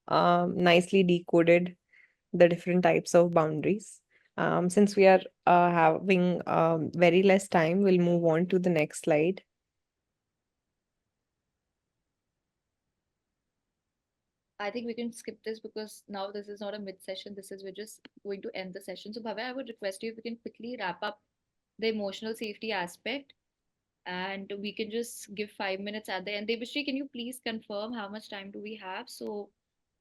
nicely decoded the different types of boundaries. Since we are having very less time, we'll move on to the next slide. I think we can skip this because now this is not a mid session. We're just going to end the session. So, Bhavya, I would request you if we can quickly wrap up the emotional safety aspect, and we can just give 5 minutes at the end. Devashri, can you please confirm how much time do we have? So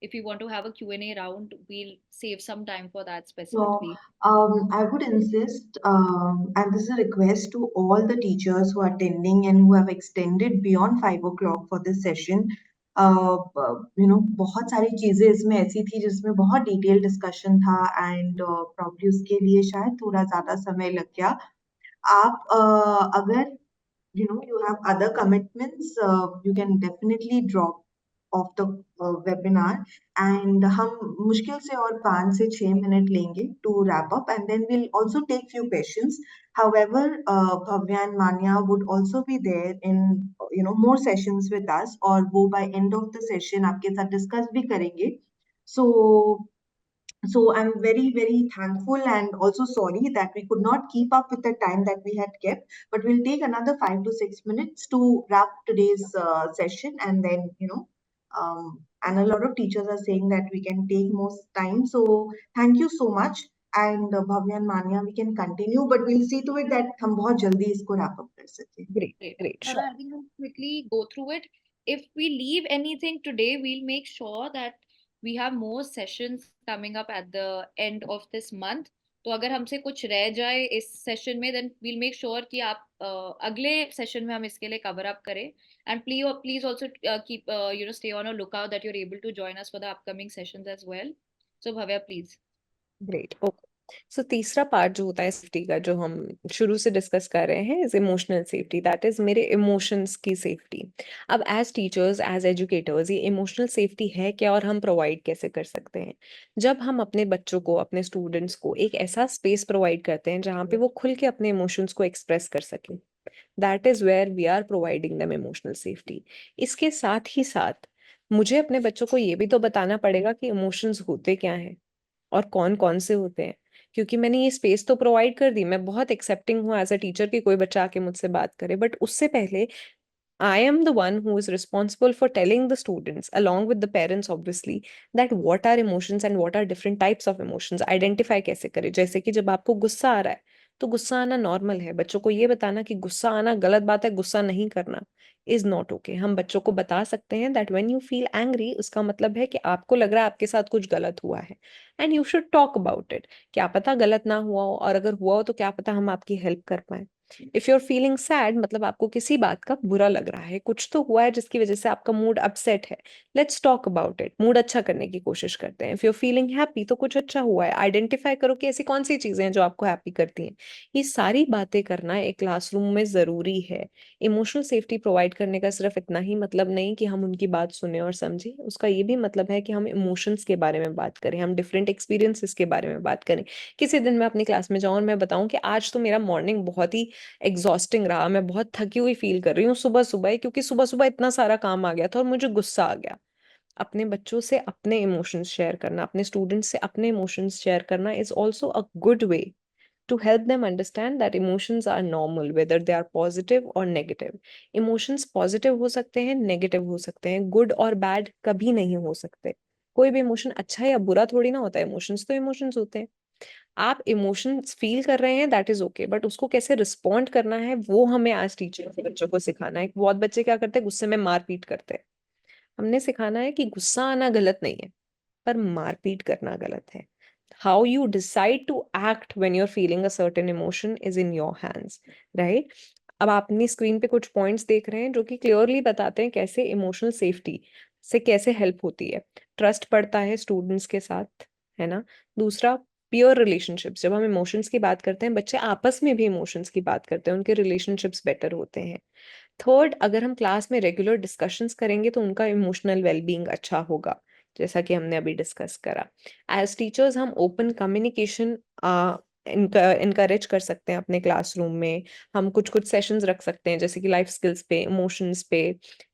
if we want to have a Q&A round, we'll save some time for that So, specifically. I would insist, and this is a request to all the teachers who are attending and who have extended beyond 5 o'clock for this session. बहुत सारी चीजें इसमें ऐसी थी जिसमें बहुत detail discussion था, and probably उसके लिए शायद थोड़ा ज्यादा समय लग गया. आप अगर you have other commitments, you can definitely drop off the webinar, and हम मुश्किल से और 5 से 6 मिनट लेंगे to wrap up, and then we'll also take few questions. However, Bhavya and Manya would also be there in more sessions with us, और वो by end of the session आपके साथ discuss भी करेंगे. So So I'm very, very thankful and also sorry that we could not keep up with the time that we had kept, but we'll take another 5 to 6 minutes to wrap today's session, and then, and a lot of teachers are saying that we can take more time. So thank you so much. And Bhavya and Manya, we can continue, but we'll see to it that हम बहुत जल्दी इसको wrap up कर सकें. Great, Great. great, Bhavya, sure. I think we'll quickly go through it. If we leave anything today, we'll make sure that we have more sessions coming up at the end of this month. तो अगर हमसे कुछ रह जाए इस session में, then we'll make sure कि आप अगले सेशन में हम इसके लिए कवर अप करें. And please also keep stay on a lookout that you're able to join us for the upcoming sessions as well. So Bhavya, please. Great, okay. So तीसरा part जो होता है सेफ्टी का, जो हम शुरू से डिस्कस कर रहे हैं, is emotional safety. That is मेरे इमोशंस की सेफ्टी. अब एज टीचर्स, एज एजुकेटर्स, ये इमोशनल सेफ्टी है क्या और हम प्रोवाइड कैसे कर सकते हैं? जब हम अपने बच्चों को, अपने स्टूडेंट्स को एक ऐसा स्पेस प्रोवाइड करते हैं जहाँ पे वो खुल के अपने इमोशंस को एक्सप्रेस कर सकें, that is where we are providing them emotional safety. इसके साथ ही साथ मुझे अपने बच्चों को ये भी तो बताना पड़ेगा कि इमोशंस होते क्या हैं और कौन-कौन से होते हैं। क्योंकि मैंने ये स्पेस तो प्रोवाइड कर दी, मैं बहुत एक्सेप्टिंग हूँ एज़ अ टीचर कि कोई बच्चा आके मुझसे बात करे, बट उससे पहले I am the one who is responsible for telling the students, along with the parents obviously, that what are emotions and what are different types of emotions. Identify कैसे करें? जैसे कि जब आपको गुस्सा आ रहा है, तो गुस्सा आना नॉर्मल है. बच्चों को ये बताना कि गुस्सा आना गलत बात है, गुस्सा नहीं करना इज नॉट ओके. हम बच्चों को बता सकते हैं that when you feel angry, उसका मतलब है कि आपको लग रहा है आपके साथ कुछ गलत हुआ है, and you should talk about it. क्या पता गलत ना हुआ हो, और अगर हुआ हो तो क्या पता हम आपकी हेल्प कर पाए. If you are feeling sad, मतलब आपको किसी बात का बुरा लग रहा है, कुछ तो हुआ है जिसकी वजह से आपका मूड अपसेट है, let's talk about it. Mood अच्छा करने की कोशिश करते हैं. If you are feeling happy, तो कुछ अच्छा हुआ है. आइडेंटिफाई करो कि ऐसी कौन सी चीजें हैं जो आपको हैप्पी करती हैं. ये सारी बातें करना एक क्लासरूम में जरूरी है. इमोशनल सेफ्टी प्रोवाइड करने का सिर्फ इतना ही मतलब नहीं कि हम उनकी बात सुने और समझें, उसका ये भी मतलब है कि हम इमोशंस के बारे में बात करें, हम डिफरेंट एक्सपीरियंसेस के बारे में बात करें. किसी दिन मैं अपनी क्लास में जाऊं और मैं बताऊं कि आज तो मेरा मॉर्निंग बहुत ही एग्जॉस्टिंग रहा, मैं बहुत थकी हुई फील कर रही हूँ सुबह-सुबह ही, क्योंकि सुबह-सुबह इतना सारा काम आ गया था और मुझे गुस्सा आ गया. अपने बच्चों से अपने इमोशंस शेयर करना, अपने स्टूडेंट्स से अपने इमोशंस शेयर करना is also a good way to help them understand that emotions are normal, whether they are positive or negative. Emotions positive हो सकते हैं, negative हो सकते हैं, good और bad कभी नहीं हो सकते. कोई भी इमोशन अच्छा या बुरा थोड़ी ना होता है. इमोशंस तो इमोशंस होते हैं. आप इमोशंस फील कर रहे हैं, दैट इज ओके, बट उसको कैसे रिस्पॉन्ड करना है वो हमें आज टीचर बच्चों को सिखाना है. बहुत बच्चे क्या करते हैं, गुस्से में मारपीट करते हैं. हमने सिखाना है कि गुस्सा आना गलत नहीं है, पर मारपीट करना गलत है. How you decide to act when you are feeling a certain emotion is in your hands, right? अब आप अपनी स्क्रीन पे कुछ पॉइंट्स देख रहे हैं जो कि क्लियरली बताते हैं कैसे इमोशनल सेफ्टी से कैसे हेल्प होती है. ट्रस्ट बढ़ता है स्टूडेंट्स के साथ, है ना? दूसरा, पियर रिलेशनशिप्स. जब हम इमोशंस की बात करते हैं, बच्चे आपस में भी इमोशंस की बात करते हैं, उनके रिलेशनशिप्स बेटर होते हैं. थर्ड, अगर हम क्लास में रेगुलर डिस्कशंस करेंगे तो उनका इमोशनल वेलबींग अच्छा होगा, जैसा कि हमने अभी डिस्कस करा. एज टीचर्स हम ओपन कम्युनिकेशन इनकरेज कर सकते हैं अपने क्लासरूम में. हम कुछ कुछ सेशंस रख सकते हैं, जैसे कि लाइफ स्किल्स पे, इमोशंस पे.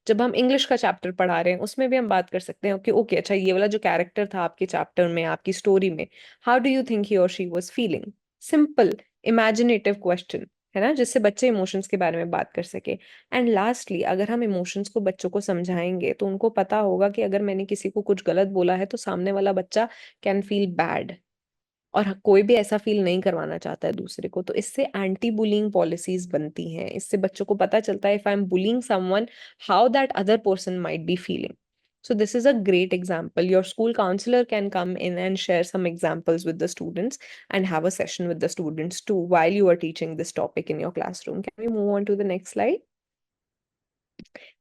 जब हम इंग्लिश का चैप्टर पढ़ा रहे हैं, उसमें भी हम बात कर सकते हैं कि ओके, अच्छा, ये वाला जो कैरेक्टर था आपके चैप्टर में, आपकी स्टोरी में, how do you think he और she was feeling. Simple imaginative question, है ना, जिससे बच्चे इमोशंस के बारे में बात कर सके. एंड लास्टली, अगर हम इमोशंस को बच्चों को समझाएंगे तो उनको पता होगा कि अगर मैंने किसी को कुछ गलत बोला है तो सामने वाला बच्चा कैन फील बैड, और कोई भी ऐसा फील नहीं करवाना चाहता है दूसरे को. तो इससे एंटी बुलिंग पॉलिसीज बनती हैं. इससे बच्चों को पता चलता है, if I am bullying someone, how that other person might be feeling. So this is a great example. Your school counselor can come in and share some examples with the students and have a session with the students too while you are teaching this topic in your classroom. Can we move on to the next slide?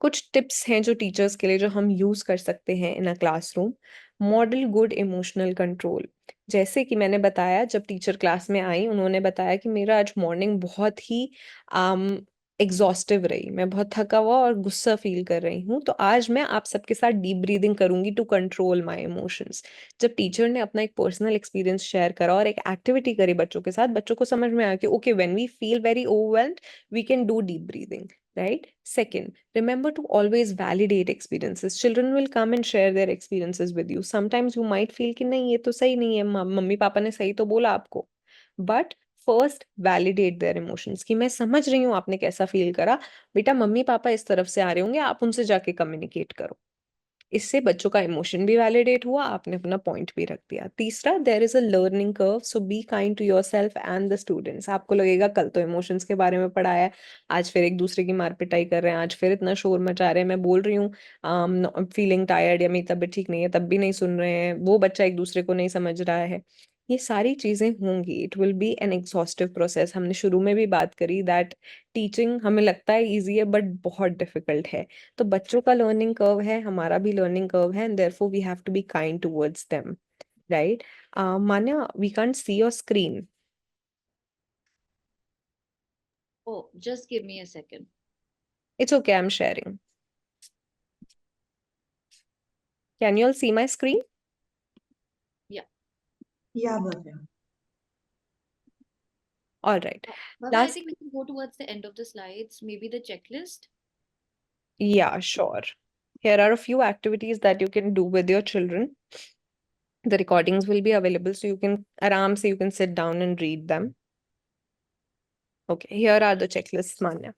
कुछ tips हैं जो teachers के लिए जो हम use कर सकते हैं in a classroom. Model good emotional control. जैसे कि मैंने बताया, जब टीचर क्लास में आई, उन्होंने बताया कि मेरा आज मॉर्निंग बहुत ही एग्जॉस्टिव रही, मैं बहुत थका हुआ और गुस्सा फील कर रही हूँ, तो आज मैं आप सबके साथ डीप ब्रीदिंग करूंगी टू कंट्रोल माय इमोशंस. जब टीचर ने अपना एक पर्सनल एक्सपीरियंस शेयर करा और एक एक्टिविटी करी बच्चों के साथ, बच्चों को समझ में आया कि okay, when we feel very overwhelmed, we can do deep breathing. right? Second, remember to always validate experiences. Children will come and share their experiences with you. Sometimes you might feel कि नहीं ये तो सही नहीं है, mummy papa ने सही तो बोला आपको, but first validate their emotions कि मैं समझ रही हूँ आपने कैसा फील करा, बेटा मम्मी पापा इस तरफ से आ रहे होंगे, आप उनसे जाके कम्युनिकेट करो। इससे बच्चों का इमोशन भी वैलिडेट हुआ, आपने अपना पॉइंट भी रख दिया। तीसरा, there is a learning curve, so be kind to yourself and the students. आपको लगेगा कल तो इमोशंस के बारे में पढ़ाया है, आज फिर एक दूसरे की मार पिटाई कर रहे हैं, आज फिर इतना शोर मचा रहे हैं, मैं बोल रही हूँ फीलिंग टायर्ड या मेरी तबीयत ठीक नहीं है, तब भी नहीं सुन रहे हैं, वो बच्चा एक दूसरे को नहीं समझ रहा है। ये सारी चीजें होंगी, it will be N exhaustive process. हमने शुरू में भी बात करी दैट टीचिंग हमें लगता है इजी है बट बहुत डिफिकल्ट है। तो बच्चों का लर्निंग कर्व है, हमारा भी लर्निंग कर्व है, and therefore we have to be kind towards them, right? Manya, we can't see your screen. Oh, just give me a second. It's okay, I'm sharing. Can you all see my screen? Yeah, Bhavya. All right. Bhavya, I Last, think we can go towards the end of the slides, maybe the checklist. yeah, sure. Here are a few activities that you can do with your children. The recordings will be available, so you can aram se you can sit down and read them. Okay, here are the checklists, Manya.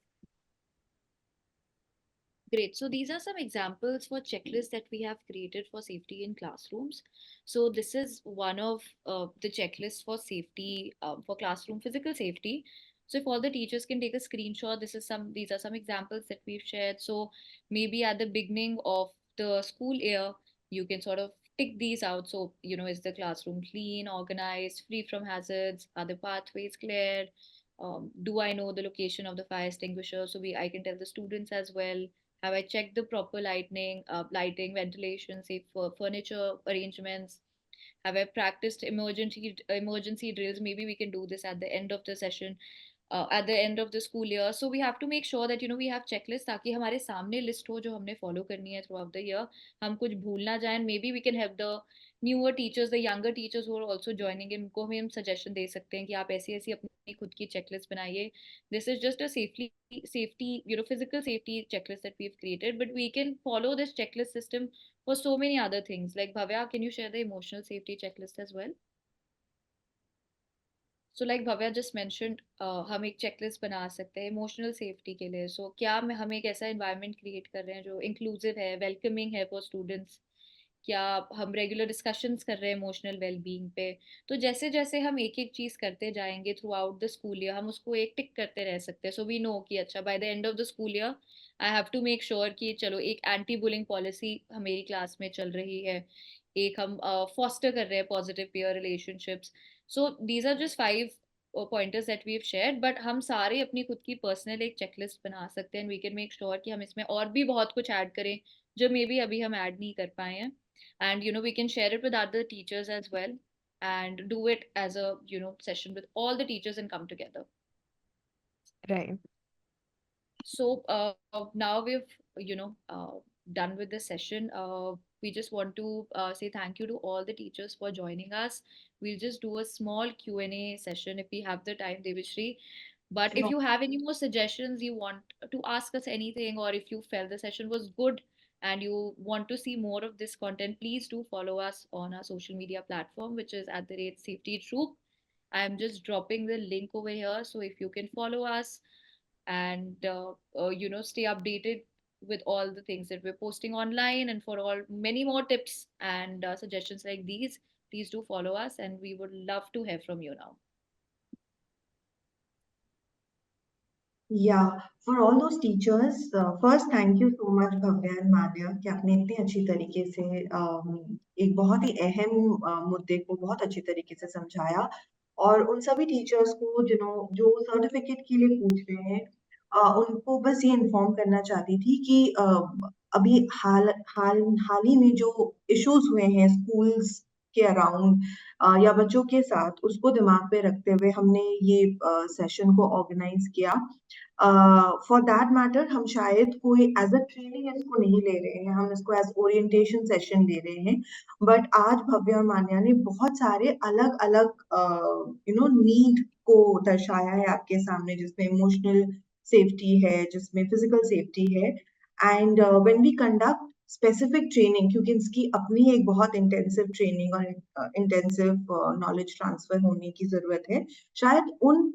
Great. So these are some examples for checklists that we have created for safety in classrooms. So this is one of the checklists for safety for classroom physical safety. So if all the teachers can take a screenshot, these are some examples that we've shared. So maybe at the beginning of the school year, you can sort of tick these out. So, is the classroom clean, organized, free from hazards? Are the pathways clear? Do I know the location of the fire extinguisher? So I can tell the students as well. Have I checked the proper lighting, ventilation, safe for furniture arrangements? Have I practiced emergency drills? Maybe we can do this at the end of the session, at the end of the school year. So we have to make sure that we have checklist ताकि हमारे सामने list हो जो हमने follow करनी है throughout the year. हम कुछ भूल ना जाएं. Maybe we can help the newer teachers, the younger teachers who are also joining in. उनको हम suggestion दे सकते हैं कि आप ऐसी ऐसी अपनी खुद की checklist बनाइए. This is just a safety, physical safety checklist that we've created, but we can follow this checklist system for so many other things. Like Bhavya, can you share the emotional safety checklist as well? So like Bhavya just mentioned, हम एक checklist बना सकते हैं emotional safety के लिए. So क्या हम एक ऐसा environment create कर रहे हैं जो inclusive है, welcoming है for students? क्या हम रेगुलर डिस्कशंस कर रहे हैं इमोशनल वेलबींग पे? तो जैसे जैसे हम एक एक चीज़ करते जाएंगे through out the school year, हम उसको एक टिक करते रह सकते हैं. सो वी नो कि अच्छा by the end of the school year I have to make sure कि चलो एक एंटी बुलिंग पॉलिसी हमारी क्लास में चल रही है, एक हम फॉस्टर कर रहे हैं positive peer relationships. So these are just 5 pointers that we have shared, but हम सारे अपनी खुद की पर्सनल एक चेकलिस्ट बना सकते हैं. वी कैन मेक श्योर कि हम इसमें और भी बहुत कुछ ऐड करें जो मे बी अभी हम ऐड नहीं कर पाए हैं. And we can share it with other teachers as well, and do it as a session with all the teachers and come together. Right. So now we've done with the session. We just want to say thank you to all the teachers for joining us. We'll just do a small Q&A session if we have the time, Devashri. But if Sure. you have any more suggestions, you want to ask us anything, or if you felt the session was good and you want to see more of this content, please do follow us on our social media platform, which is @safety troop. I'm just dropping the link over here. So if you can follow us and stay updated with all the things that we're posting online, and for all many more tips and suggestions like these, please do follow us, and we would love to hear from you now. Yeah, for all those teachers, first thank you so much Bhavya and मान्या कि आपने इतनी अच्छी तरीके से एक बहुत ही अहम मुद्दे को बहुत अच्छी तरीके से समझाया. और उन सभी टीचर्स को जो सर्टिफिकेट के लिए पूछ रहे हैं, उनको बस ये इन्फॉर्म करना चाहती थी कि अभी हाल हाल हाल ही में जो इश्यूज हुए हैं स्कूल्स के अराउंड या बच्चों के साथ, उसको दिमाग पे रखते हुए हमने ये सेशन को ऑर्गेनाइज किया. फॉर दैट मैटर हम शायद कोई एज अ ट्रेनिंग इसको नहीं ले रहे हैं, हम इसको एज ओरिएंटेशन सेशन ले रहे हैं. बट आज भव्य और मान्या ने बहुत सारे अलग अलग नीड को दर्शाया है आपके सामने, जिसमें इमोशनल सेफ्टी है, जिसमें फिजिकल सेफ्टी है। And when we conduct specific training, क्योंकि इसकी अपनी एक बहुत इंटेंसिव ट्रेनिंग और इंटेंसिव नॉलेज ट्रांसफर होने की जरूरत है, शायद उन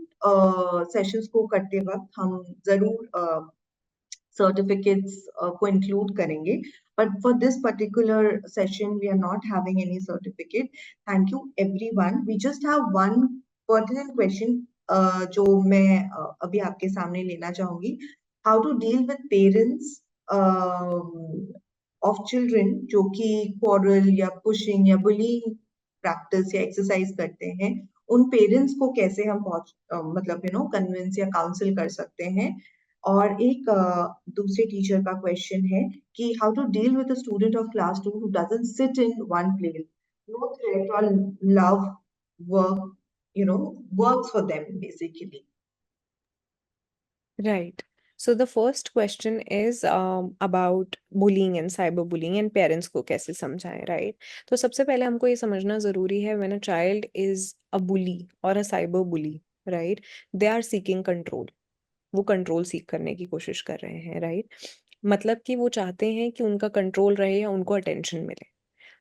सेशंस को करते वक्त हम जरूर certificates को include करेंगे, but for this particular session we are not having any certificate. Thank you everyone. We just have one pertinent question जो मैं अभी आपके सामने लेना चाहूंगी. How to deal with parents of children जो कि quarrel या pushing या bullying practice या exercise करते हैं, उन पेरेंट्स को कैसे हम मतलब कन्विंस या काउंसिल कर सकते हैं. और एक दूसरे टीचर का क्वेश्चन है कि how to deal with a student of class 2 who doesn't sit in one place, no threat और love work, works for them basically. Right. So the first question is about bullying and cyberbullying and parents को कैसे समझाएं, right? तो सबसे पहले हमको ये समझना जरूरी है when a child is a bully or a cyber bully, right? They are seeking control. वो कंट्रोल सीख करने की कोशिश कर रहे हैं, राइट? मतलब कि वो चाहते हैं कि उनका कंट्रोल रहे या उनको अटेंशन मिले।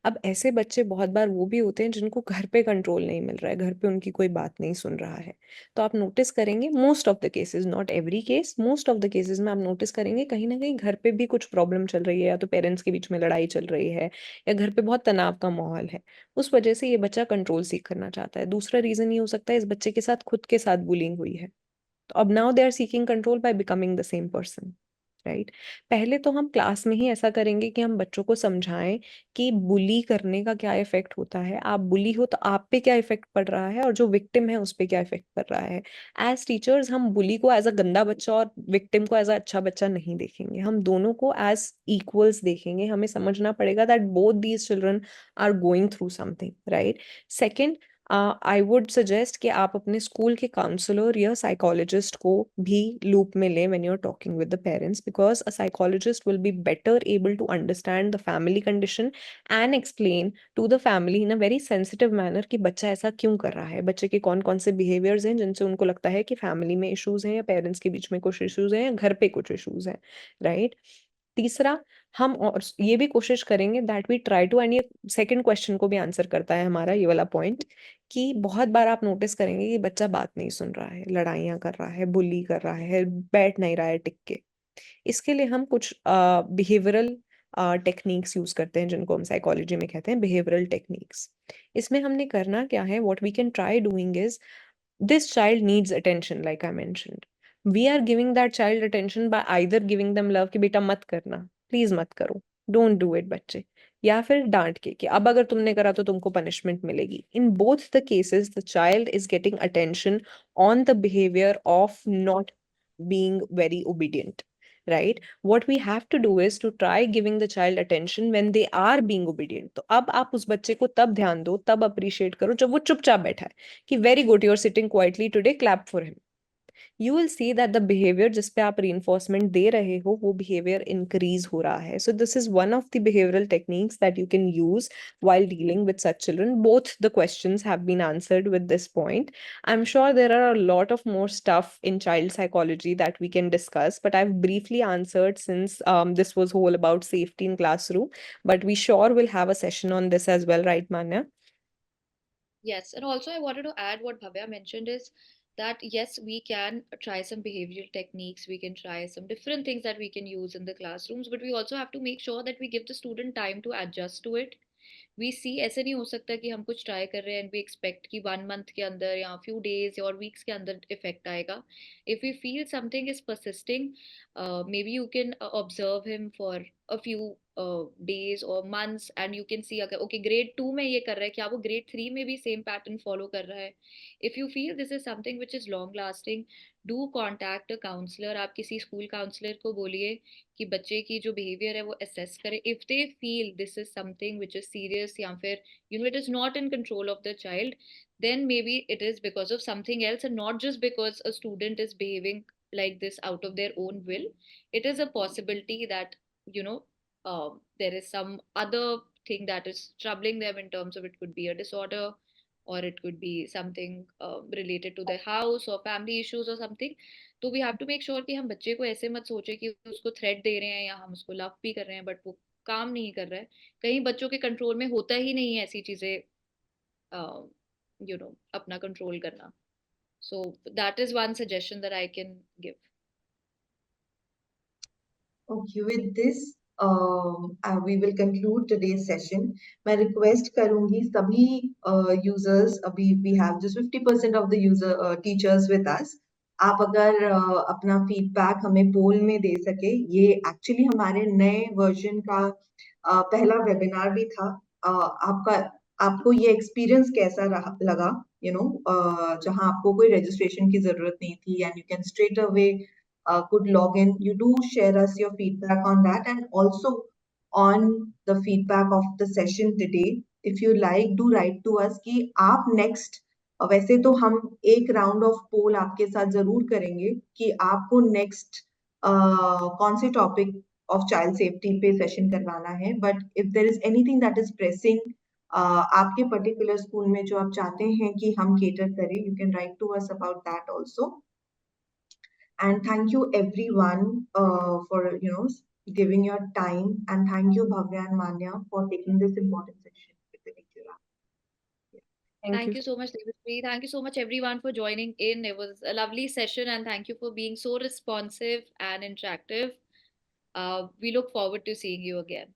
अब ऐसे बच्चे बहुत बार वो भी होते हैं जिनको घर पे कंट्रोल नहीं मिल रहा है, घर पे उनकी कोई बात नहीं सुन रहा है। तो आप नोटिस करेंगे most of the cases, not every case, most of the cases में आप नोटिस करेंगे कहीं ना कहीं घर पे भी कुछ प्रॉब्लम चल रही है, या तो पेरेंट्स के बीच में लड़ाई चल रही है, या घर पे बहुत तनाव का माहौल है। उस वजह से ये बच्चा कंट्रोल सीख करना चाहता है। दूसरा रीजन ये हो सकता है इस बच्चे के साथ खुद के साथ बुलिंग हुई है, तो अब now they are seeking control by becoming the same person, right? पहले तो हम क्लास में ही ऐसा करेंगे कि हम बच्चों को समझाएं कि बुली करने का क्या इफेक्ट होता है, आप बुली हो तो आप पे क्या इफेक्ट पड़ रहा है, और जो विक्टिम है उस पे क्या इफेक्ट पड़ रहा है। एज टीचर्स हम बुली को एज अ गंदा बच्चा और विक्टिम को एज अ अच्छा बच्चा नहीं देखेंगे, हम दोनों को एज इक्वल्स देखेंगे। हमें समझना पड़ेगा that both these children are going through something, right? Second, I would suggest कि आप अपने स्कूल के काउंसलर या साइकोलॉजिस्ट को भी लूप में लें when you are talking with the parents, because a psychologist will be better able to understand the family condition and explain to the family in a very sensitive manner कि बच्चा ऐसा क्यों कर रहा है, बच्चे के कौन कौन से बिहेवियर्स हैं जिनसे उनको लगता है कि फैमिली में इश्यूज हैं, या पेरेंट्स के बीच में कुछ इश्यूज हैं, या घर पे कुछ इश्यूज हैं, राइट? तीसरा, हम और ये भी कोशिश करेंगे that we try to, and ये सेकंड क्वेश्चन को भी आंसर करता है हमारा ये वाला पॉइंट, कि बहुत बार आप नोटिस करेंगे कि बच्चा बात नहीं सुन रहा है, लड़ाइयाँ कर रहा है, बुली कर रहा है, बैठ नहीं रहा है टिक के। इसके लिए हम कुछ बिहेवियरल टेक्निक्स यूज करते हैं जिनको हम साइकोलॉजी में कहते हैं बिहेवियरल टेक्निक्स। इसमें हमने करना क्या है, what we can try doing is, this child needs attention, like I mentioned. We are giving that child attention by either giving them love कि बेटा मत करना, प्लीज मत करो, डोंट डू इट बच्चे, या फिर डांट के कि अब अगर तुमने करा तो तुमको पनिशमेंट मिलेगी। In both the cases the child is getting attention on the behaviour of not being very obedient, right? What we have to do is to try giving the child attention when they are being obedient. तो अब आप उस बच्चे को तब ध्यान दो, तब अप्रिशिएट करो जब वो चुपचाप बैठा है, कि very good, you are sitting quietly today, clap for him. You will see that the behaviour जिस पे आप reinforcement दे रहे हो वो बिहेवियर इंक्रीज हो रहा है। सो this is one of the behavioural techniques that you can use while dealing with such children. Both the questions have been answered with this point. I'm sure there are a lot of more stuff in child psychology that we can discuss, but I've briefly answered since this was whole about safety in classroom. But we sure will have a session on this as well, right, Manya? Yes, and also I wanted to add what Bhavya mentioned is that yes, we can try some behavioral techniques, we can try some different things that we can use in the classrooms, but we also have to make sure that we give the student time to adjust to it. We see ऐसे नहीं हो सकता कि हम कुछ try कर रहे हैं एंड वी एक्सपेक्ट कि 1 मंथ के अंदर या फ्यू डेज और वीक्स के अंदर इफेक्ट आएगा. If you feel something is persisting, maybe you can observe him for a few days और months and you can see अगर ओके ग्रेड 2 में ये कर रहा है, क्या वो ग्रेड 3 में भी सेम पैटर्न फॉलो कर रहा है. If you feel this is something which is long lasting, do contact a counsellor. आप किसी स्कूल काउंसलर को बोलिए कि बच्चे की जो बिहेवियर है वो असेस करें. If they feel this is something which is serious या फिर it is not in control of the child, then maybe it is because of something else and not just because a student is behaving like this out of their own will. It is a possibility that you know there is some other thing that is troubling them in terms of, it could be a disorder, or it could be something related to the house or family issues or something. तो we have to make sure कि हम बच्चे को ऐसे मत सोचे कि उसको थ्रेट दे रहे हैं या हम उसको लव भी कर रहे हैं बट वो काम नहीं कर रहा है. कहीं बच्चों के कंट्रोल में होता ही नहीं है ऐसी चीजें, अपना कंट्रोल करना. So that is one suggestion that I can give. Okay, with this, we will conclude today's session. मैं request करूंगी सभी users, अभी we have just 50% of the teachers with us. आप अगर अपना feedback हमें poll में दे सके, ये actually हमारे नए version का पहला webinar भी था. आपको ये experience कैसा लगा, जहां आपको कोई registration की जरूरत नहीं थी, and you can straight away could log in. You do share us your feedback on that, and also on the feedback of the session today. If you like, do write to us कि आप next, वैसे तो हम एक round of पोल आपके साथ जरूर करेंगे कि आपको नेक्स्ट कौन से टॉपिक ऑफ चाइल्ड सेफ्टी पे सेशन करवाना है, but if there is anything that is pressing आपके पर्टिकुलर स्कूल में जो आप चाहते हैं कि हम केटर करें, you can write to us about that also. And thank you everyone for giving your time, and thank you Bhavya and Manya for taking this important session with the teacher. Thank you so much, Devashree. Thank you so much, everyone, for joining in. It was a lovely session, and thank you for being so responsive and interactive. We look forward to seeing you again.